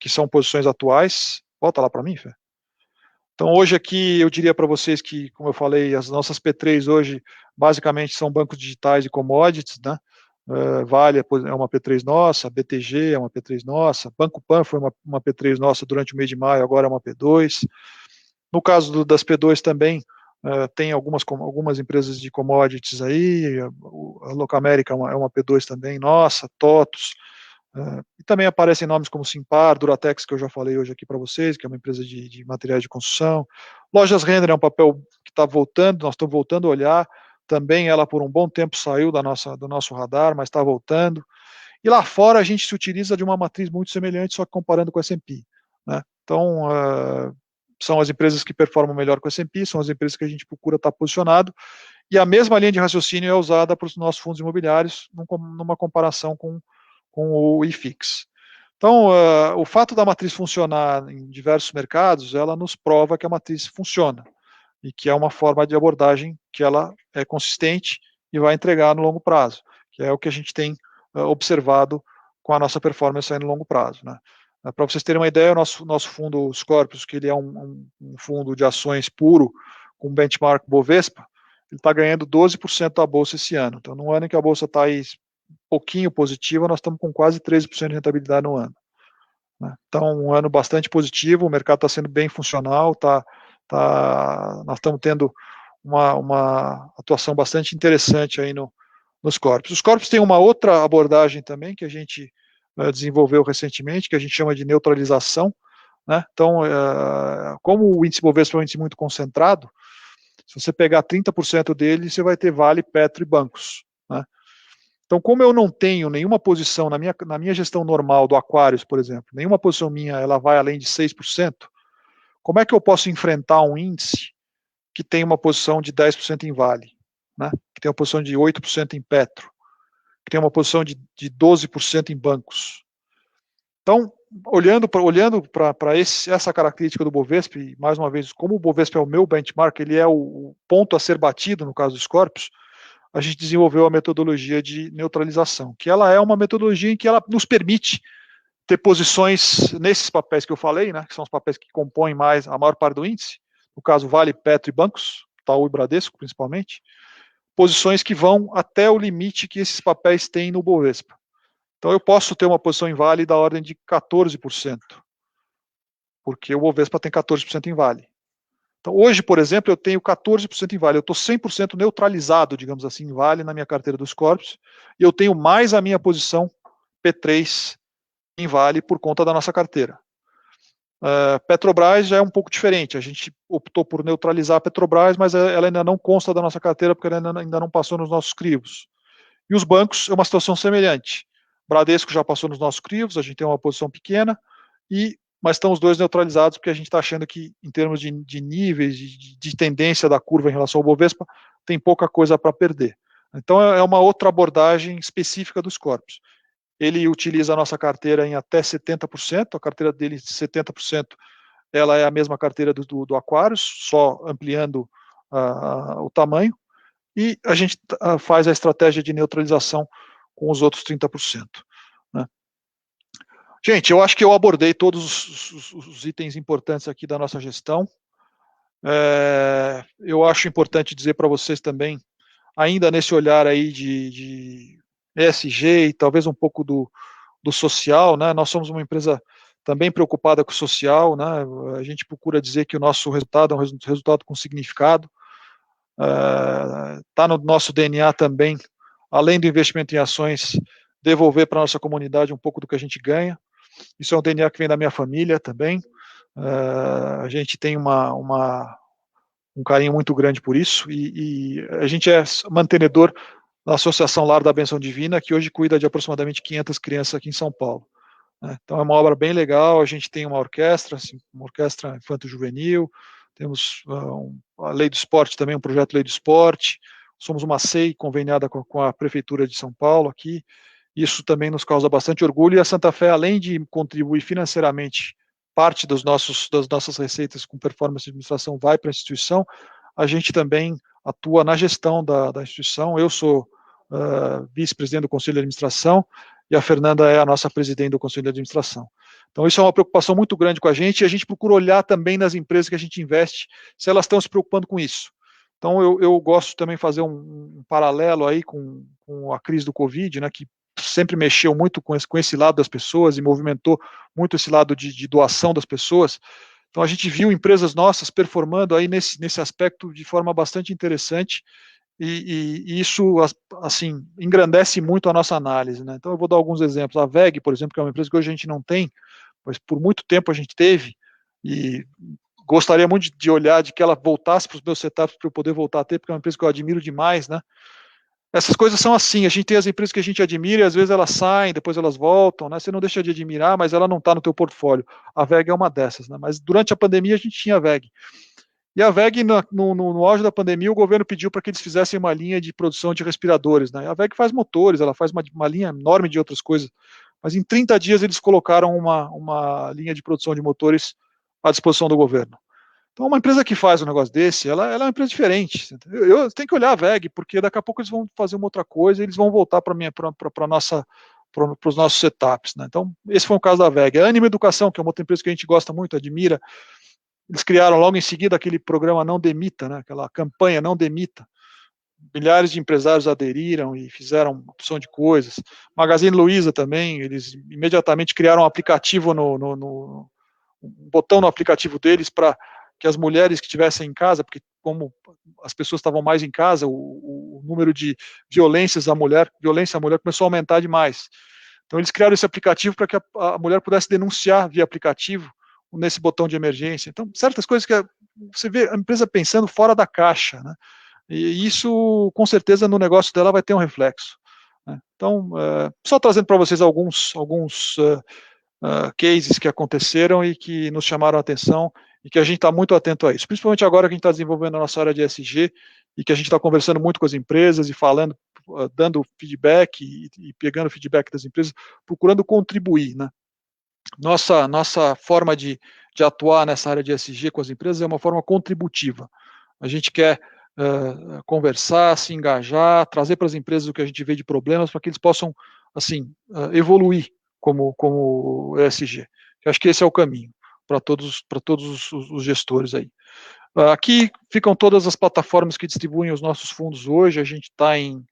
que são posições atuais. Volta lá para mim, Fê. Então, hoje aqui, eu diria para vocês que, como eu falei, as nossas P3 hoje, basicamente, são bancos digitais e commodities, né? Vale é uma P3 nossa, BTG é uma P3 nossa, Banco Pan foi uma P3 nossa durante o mês de maio, agora é uma P2. No caso das P2 também, tem algumas empresas de commodities aí, a Locamérica é uma P2 também, nossa, TOTUS, e também aparecem nomes como Simpar, Duratex, que eu já falei hoje aqui para vocês, que é uma empresa de materiais de construção. Lojas Renner é um papel que está voltando, nós estamos voltando a olhar, também ela por um bom tempo saiu do nosso radar, mas está voltando. E lá fora a gente se utiliza de uma matriz muito semelhante, só que comparando com o S&P, né? Então, são as empresas que performam melhor com o S&P, são as empresas que a gente procura estar posicionado, e a mesma linha de raciocínio é usada para os nossos fundos imobiliários, numa comparação com o IFIX. Então, o fato da matriz funcionar em diversos mercados, ela nos prova que a matriz funciona, e que é uma forma de abordagem que ela é consistente e vai entregar no longo prazo, que é o que a gente tem observado com a nossa performance aí no longo prazo, né? Para vocês terem uma ideia, o nosso fundo Scorpius, que ele é um fundo de ações puro, com benchmark Bovespa, ele está ganhando 12% da bolsa esse ano. Então, no ano em que a bolsa está aí um pouquinho positiva, nós estamos com quase 13% de rentabilidade no ano, né? Então, um ano bastante positivo, o mercado está sendo bem funcional, nós estamos tendo uma atuação bastante interessante aí nos Scorpius. Os Scorpius têm uma outra abordagem também, que a gente desenvolveu recentemente, que a gente chama de neutralização, né? Então, como o índice Bovespa é um índice muito concentrado, se você pegar 30% dele, você vai ter Vale, Petro e bancos, né? Então, como eu não tenho nenhuma posição na minha gestão normal do Aquarius, por exemplo, nenhuma posição minha ela vai além de 6%, como é que eu posso enfrentar um índice que tem uma posição de 10% em Vale, né? Que tem uma posição de 8% em Petro, que tem uma posição de 12% em bancos? Então, olhando para essa característica do Bovespa, e mais uma vez, como o Bovespa é o meu benchmark, ele é o ponto a ser batido no caso dos Scorpios, a gente desenvolveu a metodologia de neutralização, que ela é uma metodologia em que ela nos permite ter posições nesses papéis que eu falei, né, que são os papéis que compõem mais a maior parte do índice, no caso Vale, Petro e bancos, Itaú e Bradesco principalmente, posições que vão até o limite que esses papéis têm no Bovespa. Então eu posso ter uma posição em Vale da ordem de 14%, porque o Bovespa tem 14% em Vale. Então hoje, por exemplo, eu tenho 14% em Vale, eu estou 100% neutralizado, digamos assim, em Vale na minha carteira dos Scorpios, e eu tenho mais a minha posição P3 em Vale por conta da nossa carteira. Petrobras já é um pouco diferente, a gente optou por neutralizar a Petrobras, mas ela ainda não consta da nossa carteira, porque ela ainda não passou nos nossos crivos. E os bancos é uma situação semelhante. Bradesco já passou nos nossos crivos, a gente tem uma posição pequena, mas estão os dois neutralizados, porque a gente está achando que, em termos de níveis, de tendência da curva em relação ao Bovespa, tem pouca coisa para perder. Então é uma outra abordagem específica dos Scorpios. Ele utiliza a nossa carteira em até 70%, a carteira dele, 70%, ela é a mesma carteira do Aquarius, só ampliando o tamanho, e a gente faz a estratégia de neutralização com os outros 30%. Né? Gente, eu acho que eu abordei todos os itens importantes aqui da nossa gestão. Eu acho importante dizer para vocês também, ainda nesse olhar aí de ESG e talvez um pouco do social, né? Nós somos uma empresa também preocupada com o social, né? A gente procura dizer que o nosso resultado é um resultado com significado. Está no nosso DNA também, além do investimento em ações, devolver para a nossa comunidade um pouco do que a gente ganha. Isso é um DNA que vem da minha família também. A gente tem um carinho muito grande por isso, e a gente é mantenedor da Associação Lar da Benção Divina, que hoje cuida de aproximadamente 500 crianças aqui em São Paulo. Então é uma obra bem legal, a gente tem uma orquestra infanto-juvenil, temos a Lei do Esporte também, um projeto Lei do Esporte, somos uma SEI conveniada com a Prefeitura de São Paulo aqui, isso também nos causa bastante orgulho, e a Santa Fé, além de contribuir financeiramente, parte das nossas receitas com performance de administração vai para a instituição, a gente também atua na gestão da instituição. Eu sou vice-presidente do Conselho de Administração, e a Fernanda é a nossa presidente do Conselho de Administração. Então isso é uma preocupação muito grande com a gente, e a gente procura olhar também nas empresas que a gente investe, se elas estão se preocupando com isso. Então eu gosto também de fazer um paralelo aí com a crise do Covid, né, que sempre mexeu muito com esse lado das pessoas e movimentou muito esse lado de doação das pessoas. Então a gente viu empresas nossas performando aí nesse aspecto de forma bastante interessante, e isso, assim, engrandece muito a nossa análise, né? Então eu vou dar alguns exemplos. A VEG, por exemplo, que é uma empresa que hoje a gente não tem, mas por muito tempo a gente teve, e gostaria muito de olhar, de que ela voltasse para os meus setups para eu poder voltar a ter, porque é uma empresa que eu admiro demais, né? Essas coisas são assim, a gente tem as empresas que a gente admira e às vezes elas saem, depois elas voltam, né? Você não deixa de admirar, mas ela não está no teu portfólio. A VEG é uma dessas, né? Mas durante a pandemia a gente tinha a VEG. E a VEG, no auge da pandemia, o governo pediu para que eles fizessem uma linha de produção de respiradores, né? A VEG faz motores, ela faz uma linha enorme de outras coisas, mas em 30 dias eles colocaram uma linha de produção de motores à disposição do governo. Então, uma empresa que faz um negócio desse, ela é uma empresa diferente. Eu tenho que olhar a VEG, porque daqui a pouco eles vão fazer uma outra coisa, e eles vão voltar para os nossos setups, né? Então, esse foi o caso da VEG. A Anima Educação, que é uma outra empresa que a gente gosta muito, admira, eles criaram logo em seguida aquele programa Não Demita, né? Aquela campanha Não Demita. Milhares de empresários aderiram e fizeram uma opção de coisas. Magazine Luiza também, eles imediatamente criaram um aplicativo, um botão no aplicativo deles para que as mulheres que estivessem em casa, porque como as pessoas estavam mais em casa, o número de violência à mulher começou a aumentar demais. Então eles criaram esse aplicativo para que a mulher pudesse denunciar via aplicativo nesse botão de emergência. Então, certas coisas que você vê a empresa pensando fora da caixa, né? E isso, com certeza, no negócio dela vai ter um reflexo. né? Então, só trazendo para vocês alguns cases que aconteceram e que nos chamaram a atenção e que a gente está muito atento a isso, principalmente agora que a gente está desenvolvendo a nossa área de ESG e que a gente está conversando muito com as empresas e falando, dando feedback e pegando feedback das empresas, procurando contribuir, né? Nossa forma de atuar nessa área de ESG com as empresas é uma forma contributiva. A gente quer conversar, se engajar, trazer para as empresas o que a gente vê de problemas para que eles possam, assim, evoluir como ESG. Eu acho que esse é o caminho para todos os gestores aí. Aqui ficam todas as plataformas que distribuem os nossos fundos hoje. A gente está em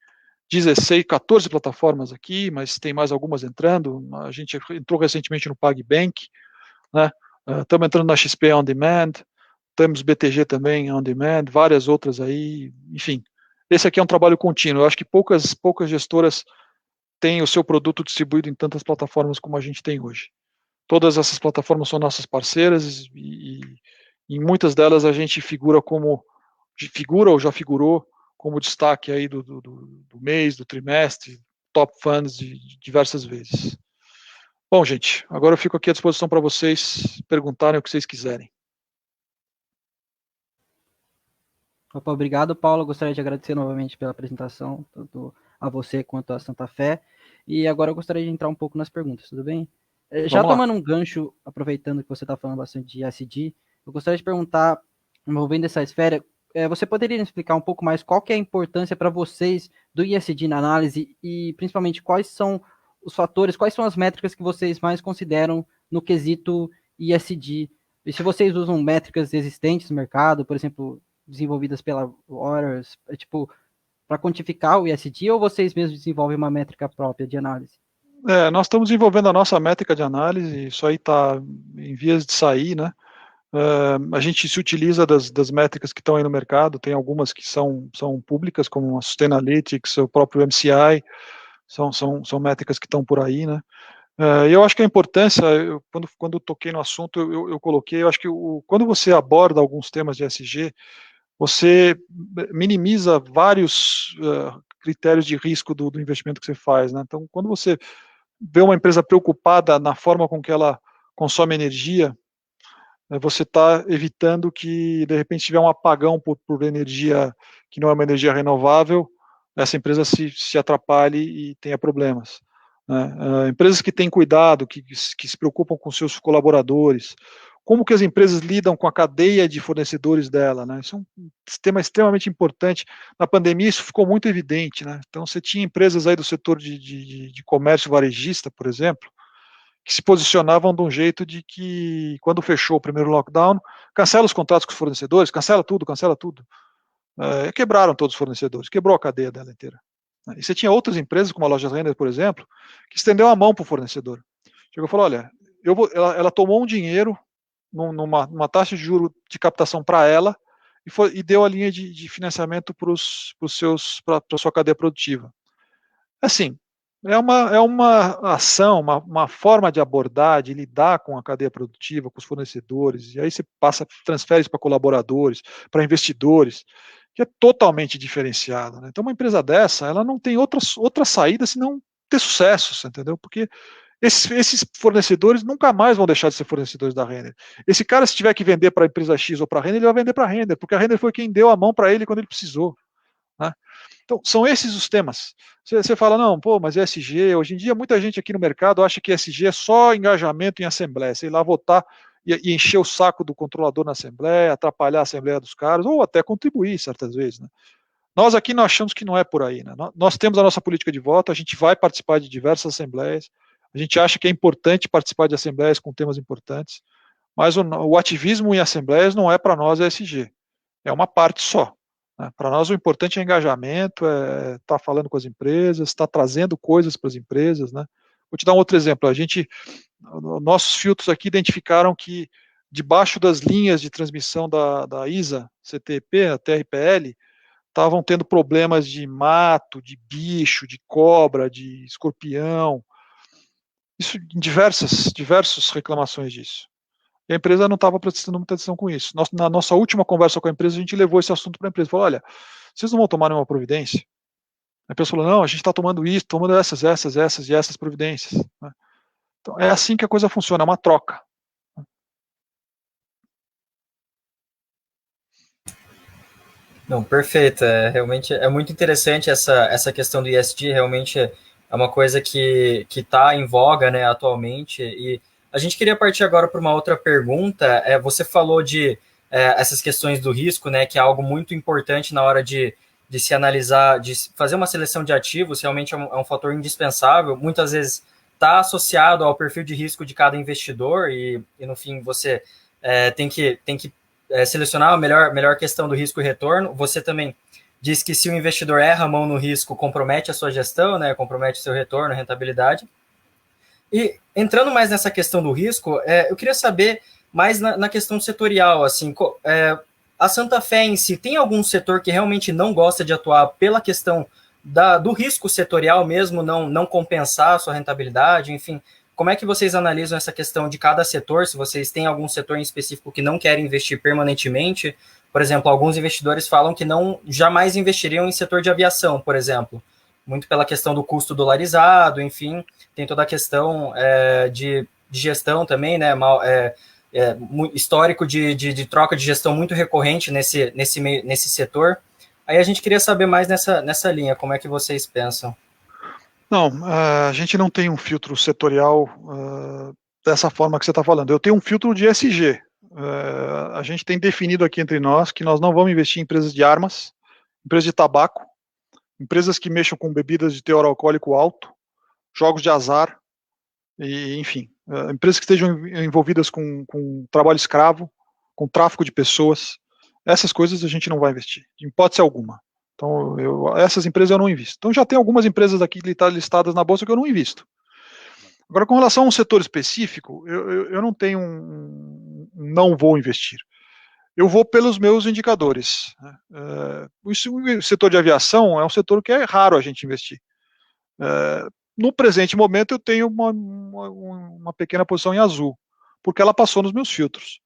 14 plataformas aqui, mas tem mais algumas entrando. A gente entrou recentemente no PagBank, né? Estamos entrando na XP On Demand, temos BTG também On Demand, várias outras aí, enfim. Esse aqui é um trabalho contínuo. Eu acho que poucas gestoras têm o seu produto distribuído em tantas plataformas como a gente tem hoje. Todas essas plataformas são nossas parceiras e em muitas delas a gente figura ou já figurou como destaque aí do mês, do trimestre, top funds de diversas vezes. Bom, gente, agora eu fico aqui à disposição para vocês perguntarem o que vocês quiserem. Opa, obrigado, Paulo. Gostaria de agradecer novamente pela apresentação, tanto a você quanto a Santa Fé. E agora eu gostaria de entrar um pouco nas perguntas, tudo bem? Já tomando um gancho, aproveitando que você está falando bastante de ESG, eu gostaria de perguntar, envolvendo essa esfera, você poderia explicar um pouco mais qual que é a importância para vocês do ESG na análise e, principalmente, quais são os fatores, quais são as métricas que vocês mais consideram no quesito ESG? E se vocês usam métricas existentes no mercado, por exemplo, desenvolvidas pela Waters, para quantificar o ESG, ou vocês mesmos desenvolvem uma métrica própria de análise? Nós estamos desenvolvendo a nossa métrica de análise, isso aí está em vias de sair, né? A gente se utiliza das métricas que estão aí no mercado, tem algumas que são públicas, como a Sustainalytics, o próprio MCI, são métricas que estão por aí, né? Eu acho que a importância, quando eu toquei no assunto, eu coloquei, eu acho que quando você aborda alguns temas de ESG, você minimiza vários critérios de risco do investimento que você faz, né? Então, quando você vê uma empresa preocupada na forma com que ela consome energia, você está evitando que, de repente, tiver um apagão por energia que não é uma energia renovável, essa empresa se atrapalhe e tenha problemas, né? Empresas que têm cuidado, que se preocupam com seus colaboradores, como que as empresas lidam com a cadeia de fornecedores dela, né? Isso é um tema extremamente importante. Na pandemia isso ficou muito evidente, né? Então você tinha empresas aí do setor de comércio varejista, por exemplo, que se posicionavam de um jeito de que, quando fechou o primeiro lockdown, cancela os contratos com os fornecedores, cancela tudo. Quebraram todos os fornecedores, quebrou a cadeia dela inteira. E você tinha outras empresas, como a Lojas Renner, por exemplo, que estendeu a mão para o fornecedor. Chegou e falou, olha, ela tomou um dinheiro numa taxa de juro de captação para ela e deu a linha de financiamento para a sua cadeia produtiva. Assim, é uma ação, uma forma de abordar, de lidar com a cadeia produtiva, com os fornecedores, e aí você transfere isso para colaboradores, para investidores, que é totalmente diferenciado, né? Então, uma empresa dessa, ela não tem outra saída senão ter sucesso, entendeu? Porque esses fornecedores nunca mais vão deixar de ser fornecedores da Renner. Esse cara, se tiver que vender para a empresa X ou para a Renner, ele vai vender para a Renner, porque a Renner foi quem deu a mão para ele quando ele precisou, né? Então, são esses os temas. Você fala, não, pô, mas ESG, hoje em dia muita gente aqui no mercado acha que ESG é só engajamento em assembleia, sei lá, votar e encher o saco do controlador na assembleia, atrapalhar a assembleia dos caras, ou até contribuir certas vezes, né? Nós aqui nós achamos que não é por aí, né? Nós temos a nossa política de voto, a gente vai participar de diversas assembleias, a gente acha que é importante participar de assembleias com temas importantes, mas o ativismo em assembleias não é para nós ESG, é uma parte só. Para nós o importante é engajamento, é estar falando com as empresas, estar trazendo coisas para as empresas, né? Vou te dar um outro exemplo. Nossos filtros aqui identificaram que debaixo das linhas de transmissão da ISA, CTP, a TRPL, estavam tendo problemas de mato, de bicho, de cobra, de escorpião. Isso em diversas reclamações disso. E a empresa não estava prestando muita atenção com isso. Na nossa última conversa com a empresa, a gente levou esse assunto para a empresa. Falou, olha, vocês não vão tomar nenhuma providência? A pessoa falou, não, a gente está tomando isso, tomando essas e essas providências. Né? Então, é assim que a coisa funciona, é uma troca. Não, perfeito. Realmente é muito interessante essa questão do ESG, realmente é uma coisa que está em voga, né, atualmente. E a gente queria partir agora para uma outra pergunta. Você falou de essas questões do risco, né, que é algo muito importante na hora de se analisar, de fazer uma seleção de ativos, realmente é um fator indispensável. Muitas vezes está associado ao perfil de risco de cada investidor e no fim, você tem que selecionar a melhor questão do risco e retorno. Você também diz que se o investidor erra a mão no risco, compromete a sua gestão, né, compromete o seu retorno, rentabilidade. E entrando mais nessa questão do risco, eu queria saber mais na questão setorial, assim, a Santa Fé em si, tem algum setor que realmente não gosta de atuar pela questão do risco setorial mesmo, não compensar a sua rentabilidade, enfim, como é que vocês analisam essa questão de cada setor? Se vocês têm algum setor em específico que não querem investir permanentemente? Por exemplo, alguns investidores falam que jamais investiriam em setor de aviação, por exemplo, muito pela questão do custo dolarizado, enfim, tem toda a questão de gestão também, né, histórico de troca de gestão muito recorrente nesse setor. Aí a gente queria saber mais nessa linha, como é que vocês pensam? Não, a gente não tem um filtro setorial dessa forma que você está falando. Eu tenho um filtro de ESG. A gente tem definido aqui entre nós que nós não vamos investir em empresas de armas, empresas de tabaco, empresas que mexam com bebidas de teor alcoólico alto, jogos de azar, e, enfim, empresas que estejam envolvidas com trabalho escravo, com tráfico de pessoas. Essas coisas a gente não vai investir, de hipótese alguma. Então, essas empresas eu não invisto. Então, já tem algumas empresas aqui listadas na Bolsa que eu não invisto. Agora, com relação a um setor específico, eu não tenho não vou investir. Eu vou pelos meus indicadores. O setor de aviação é um setor que é raro a gente investir. No presente momento, eu tenho uma pequena posição em azul, porque ela passou nos meus filtros.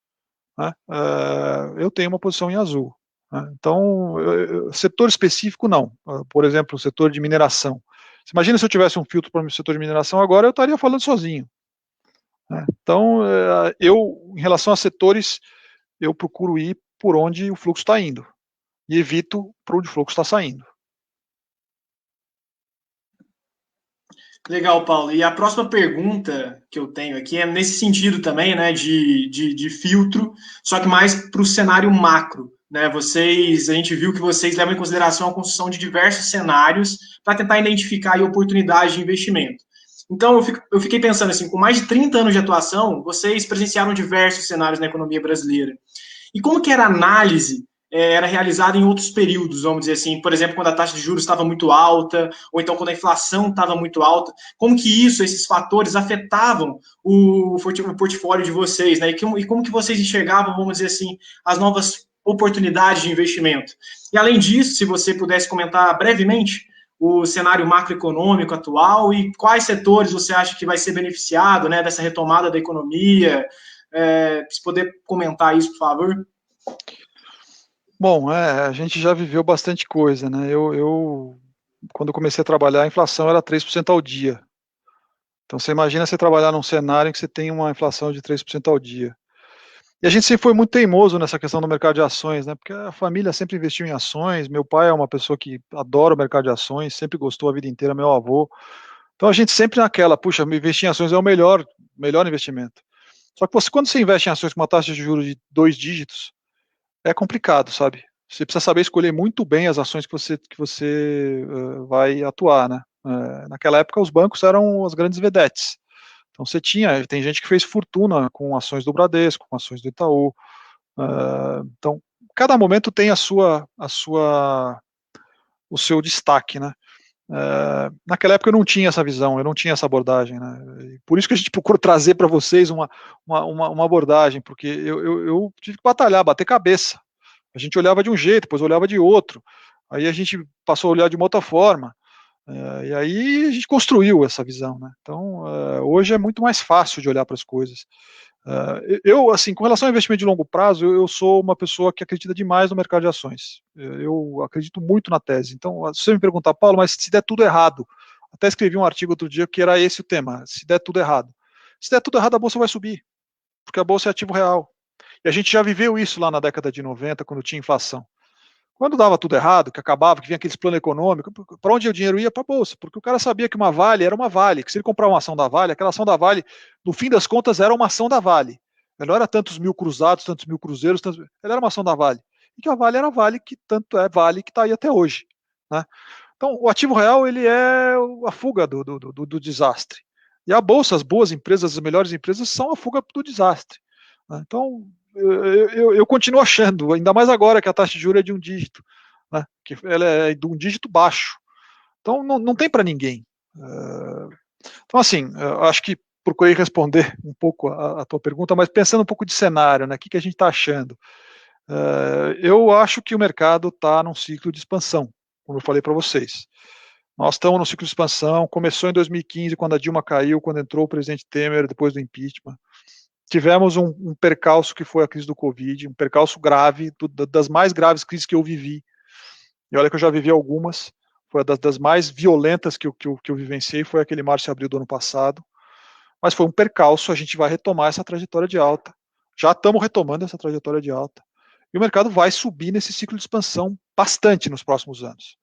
Eu tenho uma posição em azul. Então, setor específico, não. Por exemplo, o setor de mineração. Você imagina se eu tivesse um filtro para o setor de mineração agora, eu estaria falando sozinho. Então, em relação a setores, eu procuro ir por onde o fluxo está indo e evito por onde o fluxo está saindo. Legal, Paulo. E a próxima pergunta que eu tenho aqui é nesse sentido também, né, de filtro, só que mais para o cenário macro. Né? A gente viu que vocês levam em consideração a construção de diversos cenários para tentar identificar oportunidades de investimento. Então, eu fiquei pensando assim, com mais de 30 anos de atuação, vocês presenciaram diversos cenários na economia brasileira. E como que era a análise era realizada em outros períodos, vamos dizer assim, por exemplo, quando a taxa de juros estava muito alta, ou então quando a inflação estava muito alta, como que esses fatores afetavam o portfólio de vocês, né? E como que vocês enxergavam, vamos dizer assim, as novas oportunidades de investimento. E além disso, se você pudesse comentar brevemente o cenário macroeconômico atual e quais setores você acha que vai ser beneficiado, né, dessa retomada da economia, se puder comentar isso, por favor. Bom, a gente já viveu bastante coisa, né? Quando comecei a trabalhar, a inflação era 3% ao dia. Então, você imagina você trabalhar num cenário em que você tem uma inflação de 3% ao dia. E a gente sempre foi muito teimoso nessa questão do mercado de ações, né? Porque a família sempre investiu em ações. Meu pai é uma pessoa que adora o mercado de ações, sempre gostou a vida inteira, meu avô. Então, a gente sempre naquela, puxa, investir em ações é o melhor investimento. Só que quando você investe em ações com uma taxa de juros de 2 dígitos, é complicado, sabe? Você precisa saber escolher muito bem as ações que você vai atuar, né? Naquela época, os bancos eram as grandes vedetes. Então, tem gente que fez fortuna com ações do Bradesco, com ações do Itaú. Então, cada momento tem o seu destaque, né? Naquela época eu não tinha essa visão, eu não tinha essa abordagem, né? E por isso que a gente procura trazer para vocês uma abordagem, porque eu tive que batalhar, bater cabeça. A gente olhava de um jeito, depois olhava de outro, aí a gente passou a olhar de uma outra forma. E aí a gente construiu essa visão, né? Então, hoje é muito mais fácil de olhar para as coisas. Eu, assim, com relação ao investimento de longo prazo, eu sou uma pessoa que acredita demais no mercado de ações. Eu acredito muito na tese. Então, se você me perguntar, Paulo, mas se der tudo errado, até escrevi um artigo outro dia que era esse o tema, se der tudo errado. Se der tudo errado, a bolsa vai subir, porque a bolsa é ativo real. E a gente já viveu isso lá na década de 90, quando tinha inflação. Quando dava tudo errado, que acabava, que vinha aqueles planos econômicos, para onde o dinheiro ia? Para a Bolsa, porque o cara sabia que uma Vale era uma Vale, que se ele comprar uma ação da Vale, aquela ação da Vale, no fim das contas, era uma ação da Vale. Ela não era tantos mil cruzados, tantos mil cruzeiros, ela era uma ação da Vale. E que a Vale era a Vale, que tanto é Vale que está aí até hoje. Né? Então, o ativo real, ele é a fuga do desastre. E a Bolsa, as boas empresas, as melhores empresas, são a fuga do desastre. Né? Então, eu continuo achando, ainda mais agora que a taxa de juros é de um dígito, né, que ela é de um dígito baixo. Então, não tem para ninguém. Então, assim, acho que procurei responder um pouco a tua pergunta, mas pensando um pouco de cenário, né, o que a gente está achando? Eu acho que o mercado está num ciclo de expansão, como eu falei para vocês. Nós estamos no ciclo de expansão, começou em 2015, quando a Dilma caiu, quando entrou o presidente Temer, depois do impeachment. Tivemos um percalço que foi a crise do Covid, um percalço grave, das mais graves crises que eu vivi. E olha que eu já vivi algumas, foi das mais violentas que eu vivenciei, foi aquele março e abril do ano passado. Mas foi um percalço, a gente vai retomar essa trajetória de alta. Já estamos retomando essa trajetória de alta. E o mercado vai subir nesse ciclo de expansão bastante nos próximos anos.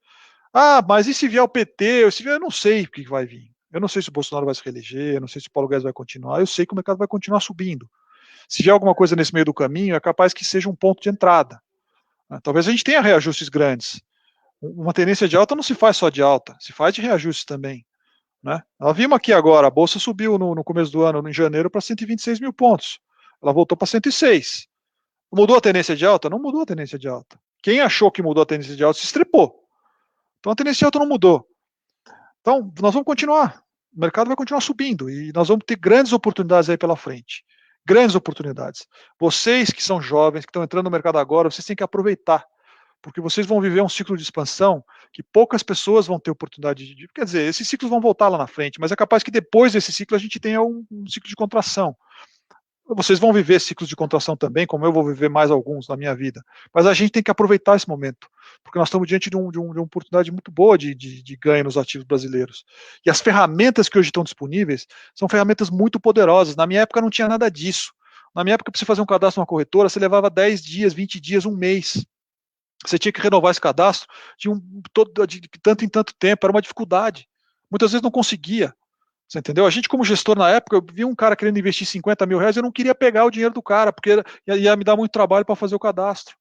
Ah, mas e se vier o PT? Eu não sei o que vai vir. Eu não sei se o Bolsonaro vai se reeleger, eu não sei se o Paulo Guedes vai continuar, eu sei que o mercado vai continuar subindo. Se vier alguma coisa nesse meio do caminho, é capaz que seja um ponto de entrada. Talvez a gente tenha reajustes grandes. Uma tendência de alta não se faz só de alta, se faz de reajustes também. Né? Nós vimos aqui agora, a Bolsa subiu no começo do ano, em janeiro, para 126 mil pontos. Ela voltou para 106. Mudou a tendência de alta? Não mudou a tendência de alta. Quem achou que mudou a tendência de alta se estrepou. Então a tendência de alta não mudou. Então, nós vamos continuar. O mercado vai continuar subindo e nós vamos ter grandes oportunidades aí pela frente. Grandes oportunidades. Vocês que são jovens, que estão entrando no mercado agora, vocês têm que aproveitar, porque vocês vão viver um ciclo de expansão que poucas pessoas vão ter oportunidade de. Quer dizer, esses ciclos vão voltar lá na frente, mas é capaz que depois desse ciclo a gente tenha um ciclo de contração. Vocês vão viver ciclos de contração também, como eu vou viver mais alguns na minha vida. Mas a gente tem que aproveitar esse momento, porque nós estamos diante de uma oportunidade muito boa de ganho nos ativos brasileiros. E as ferramentas que hoje estão disponíveis são ferramentas muito poderosas. Na minha época não tinha nada disso. Na minha época, para você fazer um cadastro numa corretora, você levava 10 dias, 20 dias, um mês. Você tinha que renovar esse cadastro de tanto em tanto tempo, era uma dificuldade. Muitas vezes não conseguia. Você entendeu? A gente, como gestor na época, eu vi um cara querendo investir 50 mil reais, eu não queria pegar o dinheiro do cara, porque ia me dar muito trabalho para fazer o cadastro.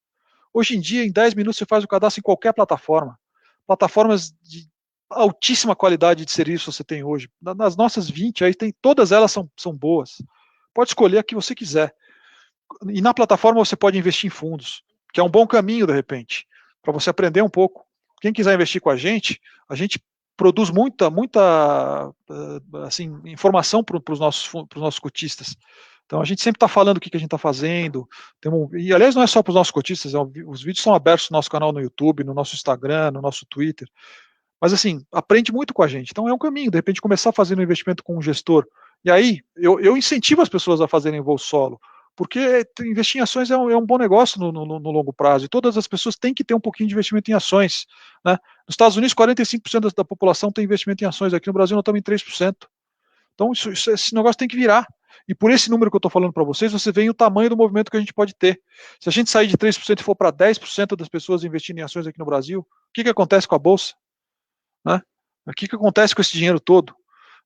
Hoje em dia, em 10 minutos, você faz o cadastro em qualquer plataforma. Plataformas de altíssima qualidade de serviço você tem hoje. Nas nossas 20, aí todas elas são boas. Pode escolher a que você quiser. E na plataforma você pode investir em fundos, que é um bom caminho, de repente, para você aprender um pouco. Quem quiser investir com a gente produz muita assim, informação para os nossos cotistas. Então a gente sempre está falando o que a gente está fazendo. E aliás, não é só para os nossos cotistas, os vídeos são abertos no nosso canal no YouTube, no nosso Instagram, no nosso Twitter. Mas assim, aprende muito com a gente. Então é um caminho, de repente, começar fazendo um investimento com um gestor. E aí, eu incentivo as pessoas a fazerem voo solo, porque investir em ações é um bom negócio no longo prazo, e todas as pessoas têm que ter um pouquinho de investimento em ações. Né? Nos Estados Unidos, 45% da população tem investimento em ações, aqui no Brasil nós estamos em 3%. Então, esse negócio tem que virar. E por esse número que eu estou falando para vocês, você vê o tamanho do movimento que a gente pode ter. Se a gente sair de 3% e for para 10% das pessoas investindo em ações aqui no Brasil, o que acontece com a Bolsa? Né? O que acontece com esse dinheiro todo?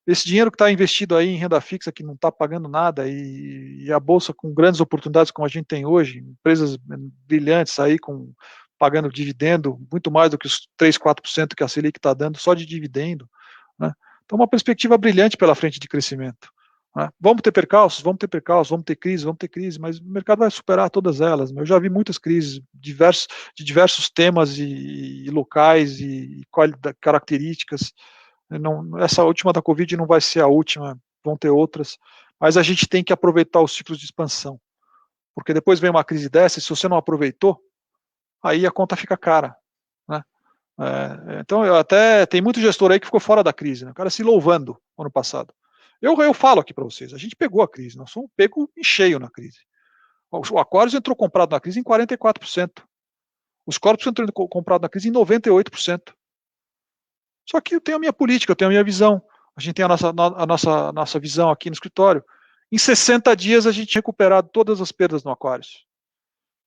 Esse dinheiro que está investido aí em renda fixa, que não está pagando nada, e a Bolsa com grandes oportunidades como a gente tem hoje, empresas brilhantes aí pagando dividendo, muito mais do que os 3, 4% que a Selic está dando só de dividendo. Né? Então, uma perspectiva brilhante pela frente de crescimento. Né? Vamos ter percalços, vamos ter crise, mas o mercado vai superar todas elas. Eu já vi muitas crises de diversos temas e locais e características. Essa última da Covid não vai ser a última, vão ter outras, mas a gente tem que aproveitar os ciclos de expansão, porque depois vem uma crise dessa, e se você não aproveitou, aí a conta fica cara. Né? Então, tem muito gestor aí que ficou fora da crise, né? O cara se louvando ano passado. Eu falo aqui para vocês, a gente pegou a crise, nós fomos pego em cheio na crise. O Aquarius entrou comprado na crise em 44%. Os corpos entrou comprado na crise em 98%. Só que eu tenho a minha política, eu tenho a minha visão. A gente tem a nossa visão aqui no escritório. Em 60 dias a gente tinha recuperado todas as perdas no Aquarius.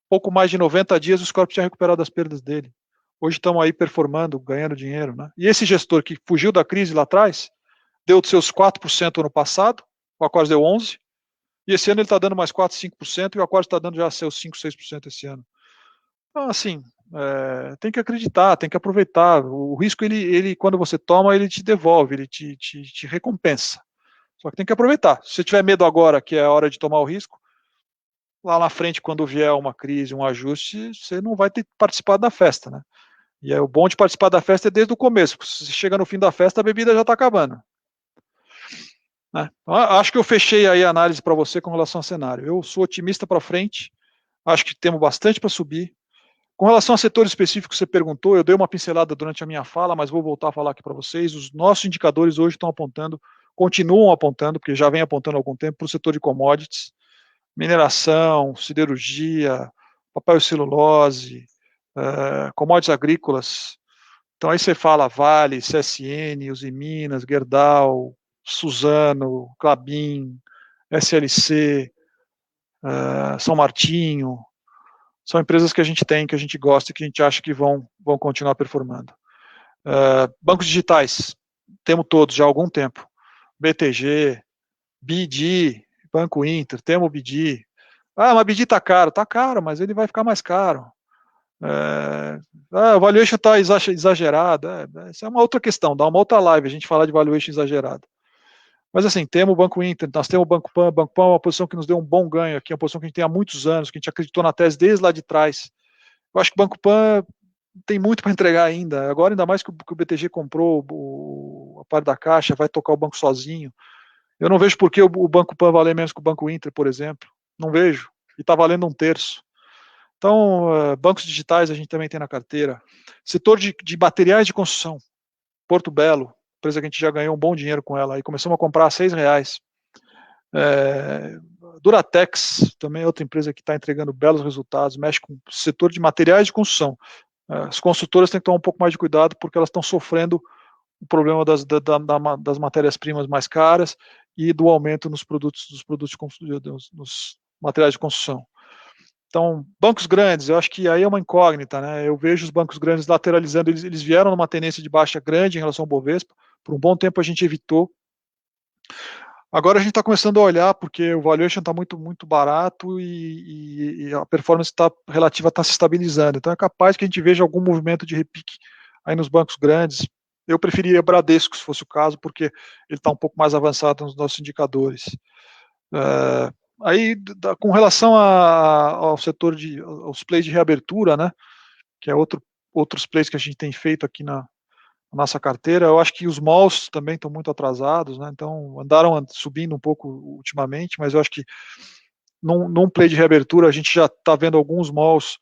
Pouco mais de 90 dias os corpos tinham recuperado as perdas dele. Hoje estão aí performando, ganhando dinheiro, né? E esse gestor que fugiu da crise lá atrás, deu seus 4% ano passado, o Aquarius deu 11%, e esse ano ele está dando mais 4, 5%, e o Aquarius está dando já seus 5, 6% esse ano. Então, assim, tem que acreditar, tem que aproveitar. O risco, ele quando você toma, ele te devolve, ele te recompensa. Só que tem que aproveitar. Se você tiver medo agora, que é a hora de tomar o risco, lá na frente, quando vier uma crise, um ajuste, você não vai ter participado da festa, né? E o bom de participar da festa é desde o começo. Se você chega no fim da festa, a bebida já está acabando. Né? Acho que eu fechei aí a análise para você com relação ao cenário. Eu sou otimista para frente, acho que temos bastante para subir. Com relação a setores específicos que você perguntou, eu dei uma pincelada durante a minha fala, mas vou voltar a falar aqui para vocês. Os nossos indicadores hoje estão apontando, continuam apontando, porque já vem apontando há algum tempo, para o setor de commodities, mineração, siderurgia, papel e celulose, commodities agrícolas. Então aí você fala Vale, CSN, Usiminas, Gerdau, Suzano, Klabin, SLC, São Martinho. São empresas que a gente tem, que a gente gosta e que a gente acha que vão continuar performando. Bancos digitais, temos todos já há algum tempo. BTG, BD, Banco Inter, temos o BD. Mas o BD está caro, mas ele vai ficar mais caro. A valuation está exagerada. Essa é uma outra questão, dá uma outra live a gente falar de valuation exagerada. Mas assim, temos o Banco Inter, nós temos o Banco Pan. Banco Pan é uma posição que nos deu um bom ganho aqui, é uma posição que a gente tem há muitos anos, que a gente acreditou na tese desde lá de trás. Eu acho que o Banco Pan tem muito para entregar ainda. Agora, ainda mais que o BTG comprou a parte da Caixa, vai tocar o banco sozinho. Eu não vejo por que o Banco Pan valer menos que o Banco Inter, por exemplo. Não vejo. E está valendo 1/3. Então, bancos digitais a gente também tem na carteira. Setor de materiais de construção. Porto Belo, empresa que a gente já ganhou um bom dinheiro com ela. E começamos a comprar a R$6. Duratex, também é outra empresa que está entregando belos resultados, mexe com o setor de materiais de construção. As construtoras têm que tomar um pouco mais de cuidado porque elas estão sofrendo o problema das matérias-primas mais caras e do aumento nos materiais de construção. Então, bancos grandes, eu acho que aí é uma incógnita, né? Eu vejo os bancos grandes lateralizando, eles vieram numa tendência de baixa grande em relação ao Bovespa, por um bom tempo a gente evitou. Agora a gente está começando a olhar, porque o valuation está muito, muito barato e a performance relativa está se estabilizando. Então é capaz que a gente veja algum movimento de repique aí nos bancos grandes. Eu preferiria Bradesco, se fosse o caso, porque ele está um pouco mais avançado nos nossos indicadores. Aí, com relação ao setor aos plays de reabertura, né, que é outros plays que a gente tem feito aqui na nossa carteira, eu acho que os malls também estão muito atrasados, né? Então andaram subindo um pouco ultimamente, mas eu acho que num play de reabertura a gente já está vendo alguns malls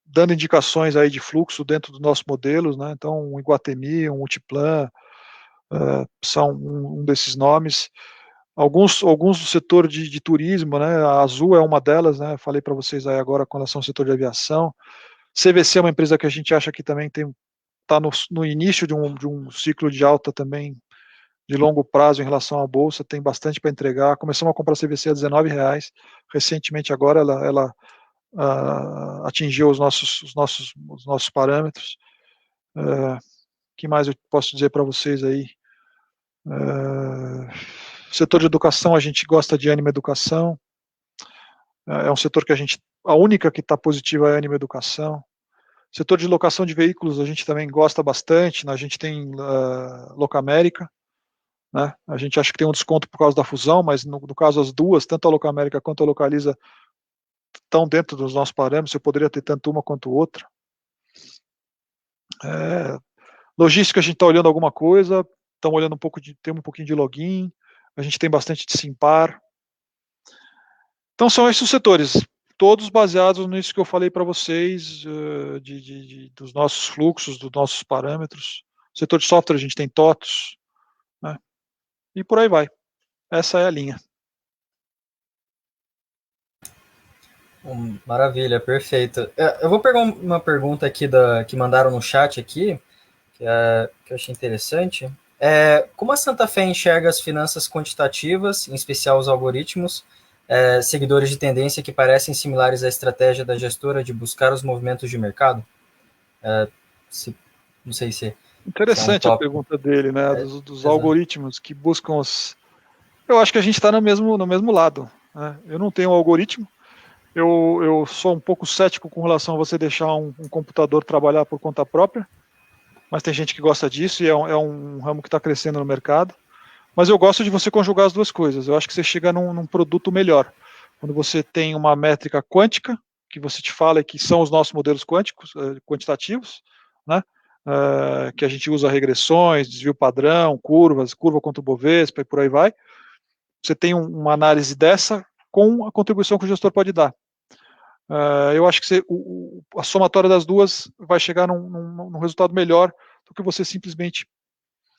dando indicações aí de fluxo dentro dos nossos modelos, né? Então um Iguatemi, um Multiplan são um desses nomes. Alguns do setor de turismo, né? A Azul é uma delas, né? Falei para vocês aí agora com relação ao setor de aviação. CVC é uma empresa que a gente acha que também está no início de um ciclo de alta também de longo prazo em relação à bolsa, tem bastante para entregar. Começamos a comprar CVC a R$19, recentemente agora ela atingiu os nossos parâmetros. Que mais eu posso dizer para vocês aí? Setor de educação, a gente gosta de Ânima Educação, é um setor que a única que está positiva é a Ânima Educação. Setor de locação de veículos, a gente também gosta bastante, né? A gente tem Locamérica, né? A gente acha que tem um desconto por causa da fusão, mas no caso as duas, tanto a Locamérica quanto a Localiza, estão dentro dos nossos parâmetros, eu poderia ter tanto uma quanto outra. Logística, a gente está olhando alguma coisa, estamos olhando tem um pouquinho de Login, a gente tem bastante de Simpar. Então são esses os setores. todos baseados nisso que eu falei para vocês, dos nossos fluxos, dos nossos parâmetros. No setor de software a gente tem TOTOS, né? E por aí vai. Essa é a linha. Maravilha, perfeito. Eu vou pegar uma pergunta aqui que mandaram no chat aqui, que eu achei interessante. Como a Santa Fé enxerga as finanças quantitativas, em especial os algoritmos, seguidores de tendência que parecem similares à estratégia da gestora de buscar os movimentos de mercado? Não sei se Interessante a pergunta dele, né? Dos algoritmos que buscam os... Eu acho que a gente está no mesmo lado, né? Eu não tenho algoritmo. Eu sou um pouco cético com relação a você deixar um computador trabalhar por conta própria, mas tem gente que gosta disso e é um ramo que está crescendo no mercado. Mas eu gosto de você conjugar as duas coisas. Eu acho que você chega num produto melhor. Quando você tem uma métrica quântica, que você te fala que são os nossos modelos quânticos, quantitativos, né? Que a gente usa regressões, desvio padrão, curva contra o Bovespa e por aí vai. Você tem uma análise dessa com a contribuição que o gestor pode dar. Eu acho que a somatória das duas vai chegar num resultado melhor do que você simplesmente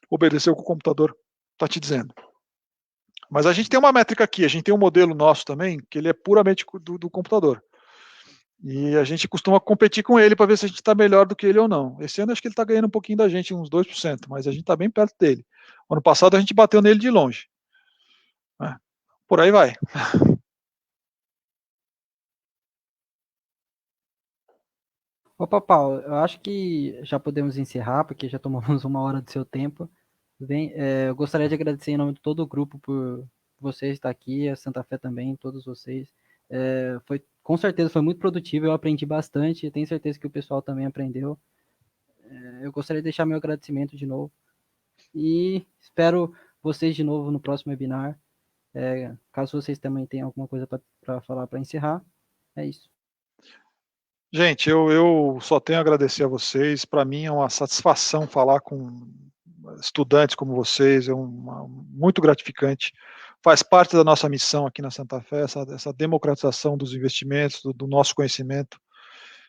obedecer o que o computador está te dizendo. Mas a gente tem uma métrica aqui, a gente tem um modelo nosso também, que ele é puramente do computador. E a gente costuma competir com ele para ver se a gente está melhor do que ele ou não. Esse ano acho que ele está ganhando um pouquinho da gente, uns 2%, mas a gente está bem perto dele. Ano passado a gente bateu nele de longe. Por aí vai. Opa, Paulo, eu acho que já podemos encerrar, porque já tomamos 1 hora do seu tempo. Eu gostaria de agradecer em nome de todo o grupo por você estar aqui, a Santa Fé também, todos vocês. Com certeza foi muito produtivo, eu aprendi bastante, tenho certeza que o pessoal também aprendeu. Eu gostaria de deixar meu agradecimento de novo. E espero vocês de novo no próximo webinar. Caso vocês também tenham alguma coisa para falar para encerrar, é isso. Gente, eu só tenho a agradecer a vocês. Para mim é uma satisfação falar com estudantes como vocês, muito gratificante. Faz parte da nossa missão aqui na Santa Fé, essa democratização dos investimentos, do nosso conhecimento.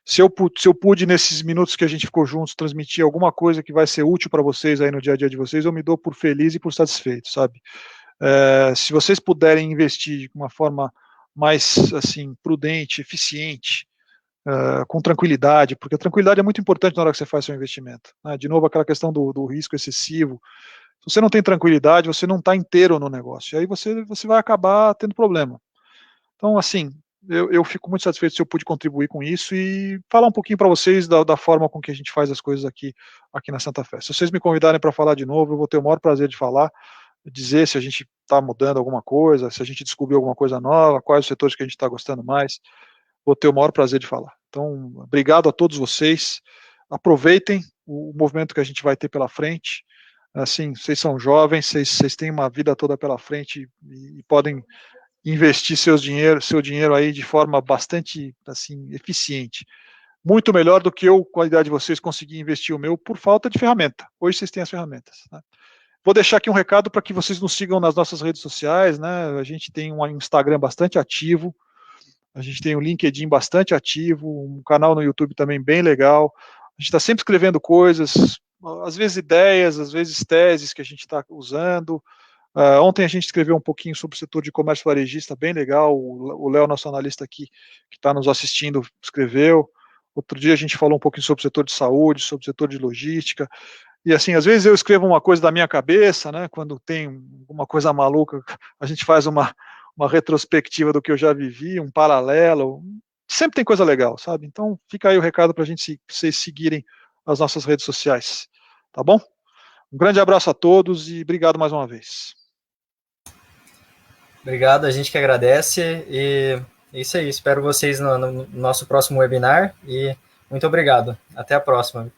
Se eu pude, nesses minutos que a gente ficou juntos, transmitir alguma coisa que vai ser útil para vocês aí no dia a dia de vocês, eu me dou por feliz e por satisfeito, sabe? Se vocês puderem investir de uma forma mais assim prudente, eficiente, com tranquilidade, porque a tranquilidade é muito importante na hora que você faz seu investimento, né? De novo, aquela questão do risco excessivo. Se você não tem tranquilidade, você não está inteiro no negócio, e aí você vai acabar tendo problema. Então, assim, eu fico muito satisfeito se eu pude contribuir com isso e falar um pouquinho para vocês da forma com que a gente faz as coisas aqui na Santa Fé. Se vocês me convidarem para falar de novo, eu vou ter o maior prazer de falar, dizer se a gente está mudando alguma coisa, se a gente descobriu alguma coisa nova, quais os setores que a gente está gostando mais. Vou ter o maior prazer de falar. Então, obrigado a todos vocês. Aproveitem o movimento que a gente vai ter pela frente. Assim, vocês são jovens, vocês têm uma vida toda pela frente e podem investir seu dinheiro aí de forma bastante assim eficiente. Muito melhor do que eu, com a idade de vocês, consegui investir o meu por falta de ferramenta. Hoje vocês têm as ferramentas, né? Vou deixar aqui um recado para que vocês nos sigam nas nossas redes sociais, né? A gente tem um Instagram bastante ativo, a gente tem um LinkedIn bastante ativo, um canal no YouTube também bem legal. A gente está sempre escrevendo coisas, às vezes ideias, às vezes teses que a gente está usando. Ontem a gente escreveu um pouquinho sobre o setor de comércio varejista, bem legal. O Léo, nosso analista aqui, que está nos assistindo, escreveu. Outro dia a gente falou um pouquinho sobre o setor de saúde, sobre o setor de logística. E assim, às vezes eu escrevo uma coisa da minha cabeça, né? Quando tem alguma coisa maluca, a gente faz uma retrospectiva do que eu já vivi, um paralelo. Sempre tem coisa legal, sabe? Então, fica aí o recado para vocês seguirem as nossas redes sociais. Tá bom? Um grande abraço a todos e obrigado mais uma vez. Obrigado, a gente que agradece. E é isso aí. Espero vocês no nosso próximo webinar. E muito obrigado. Até a próxima.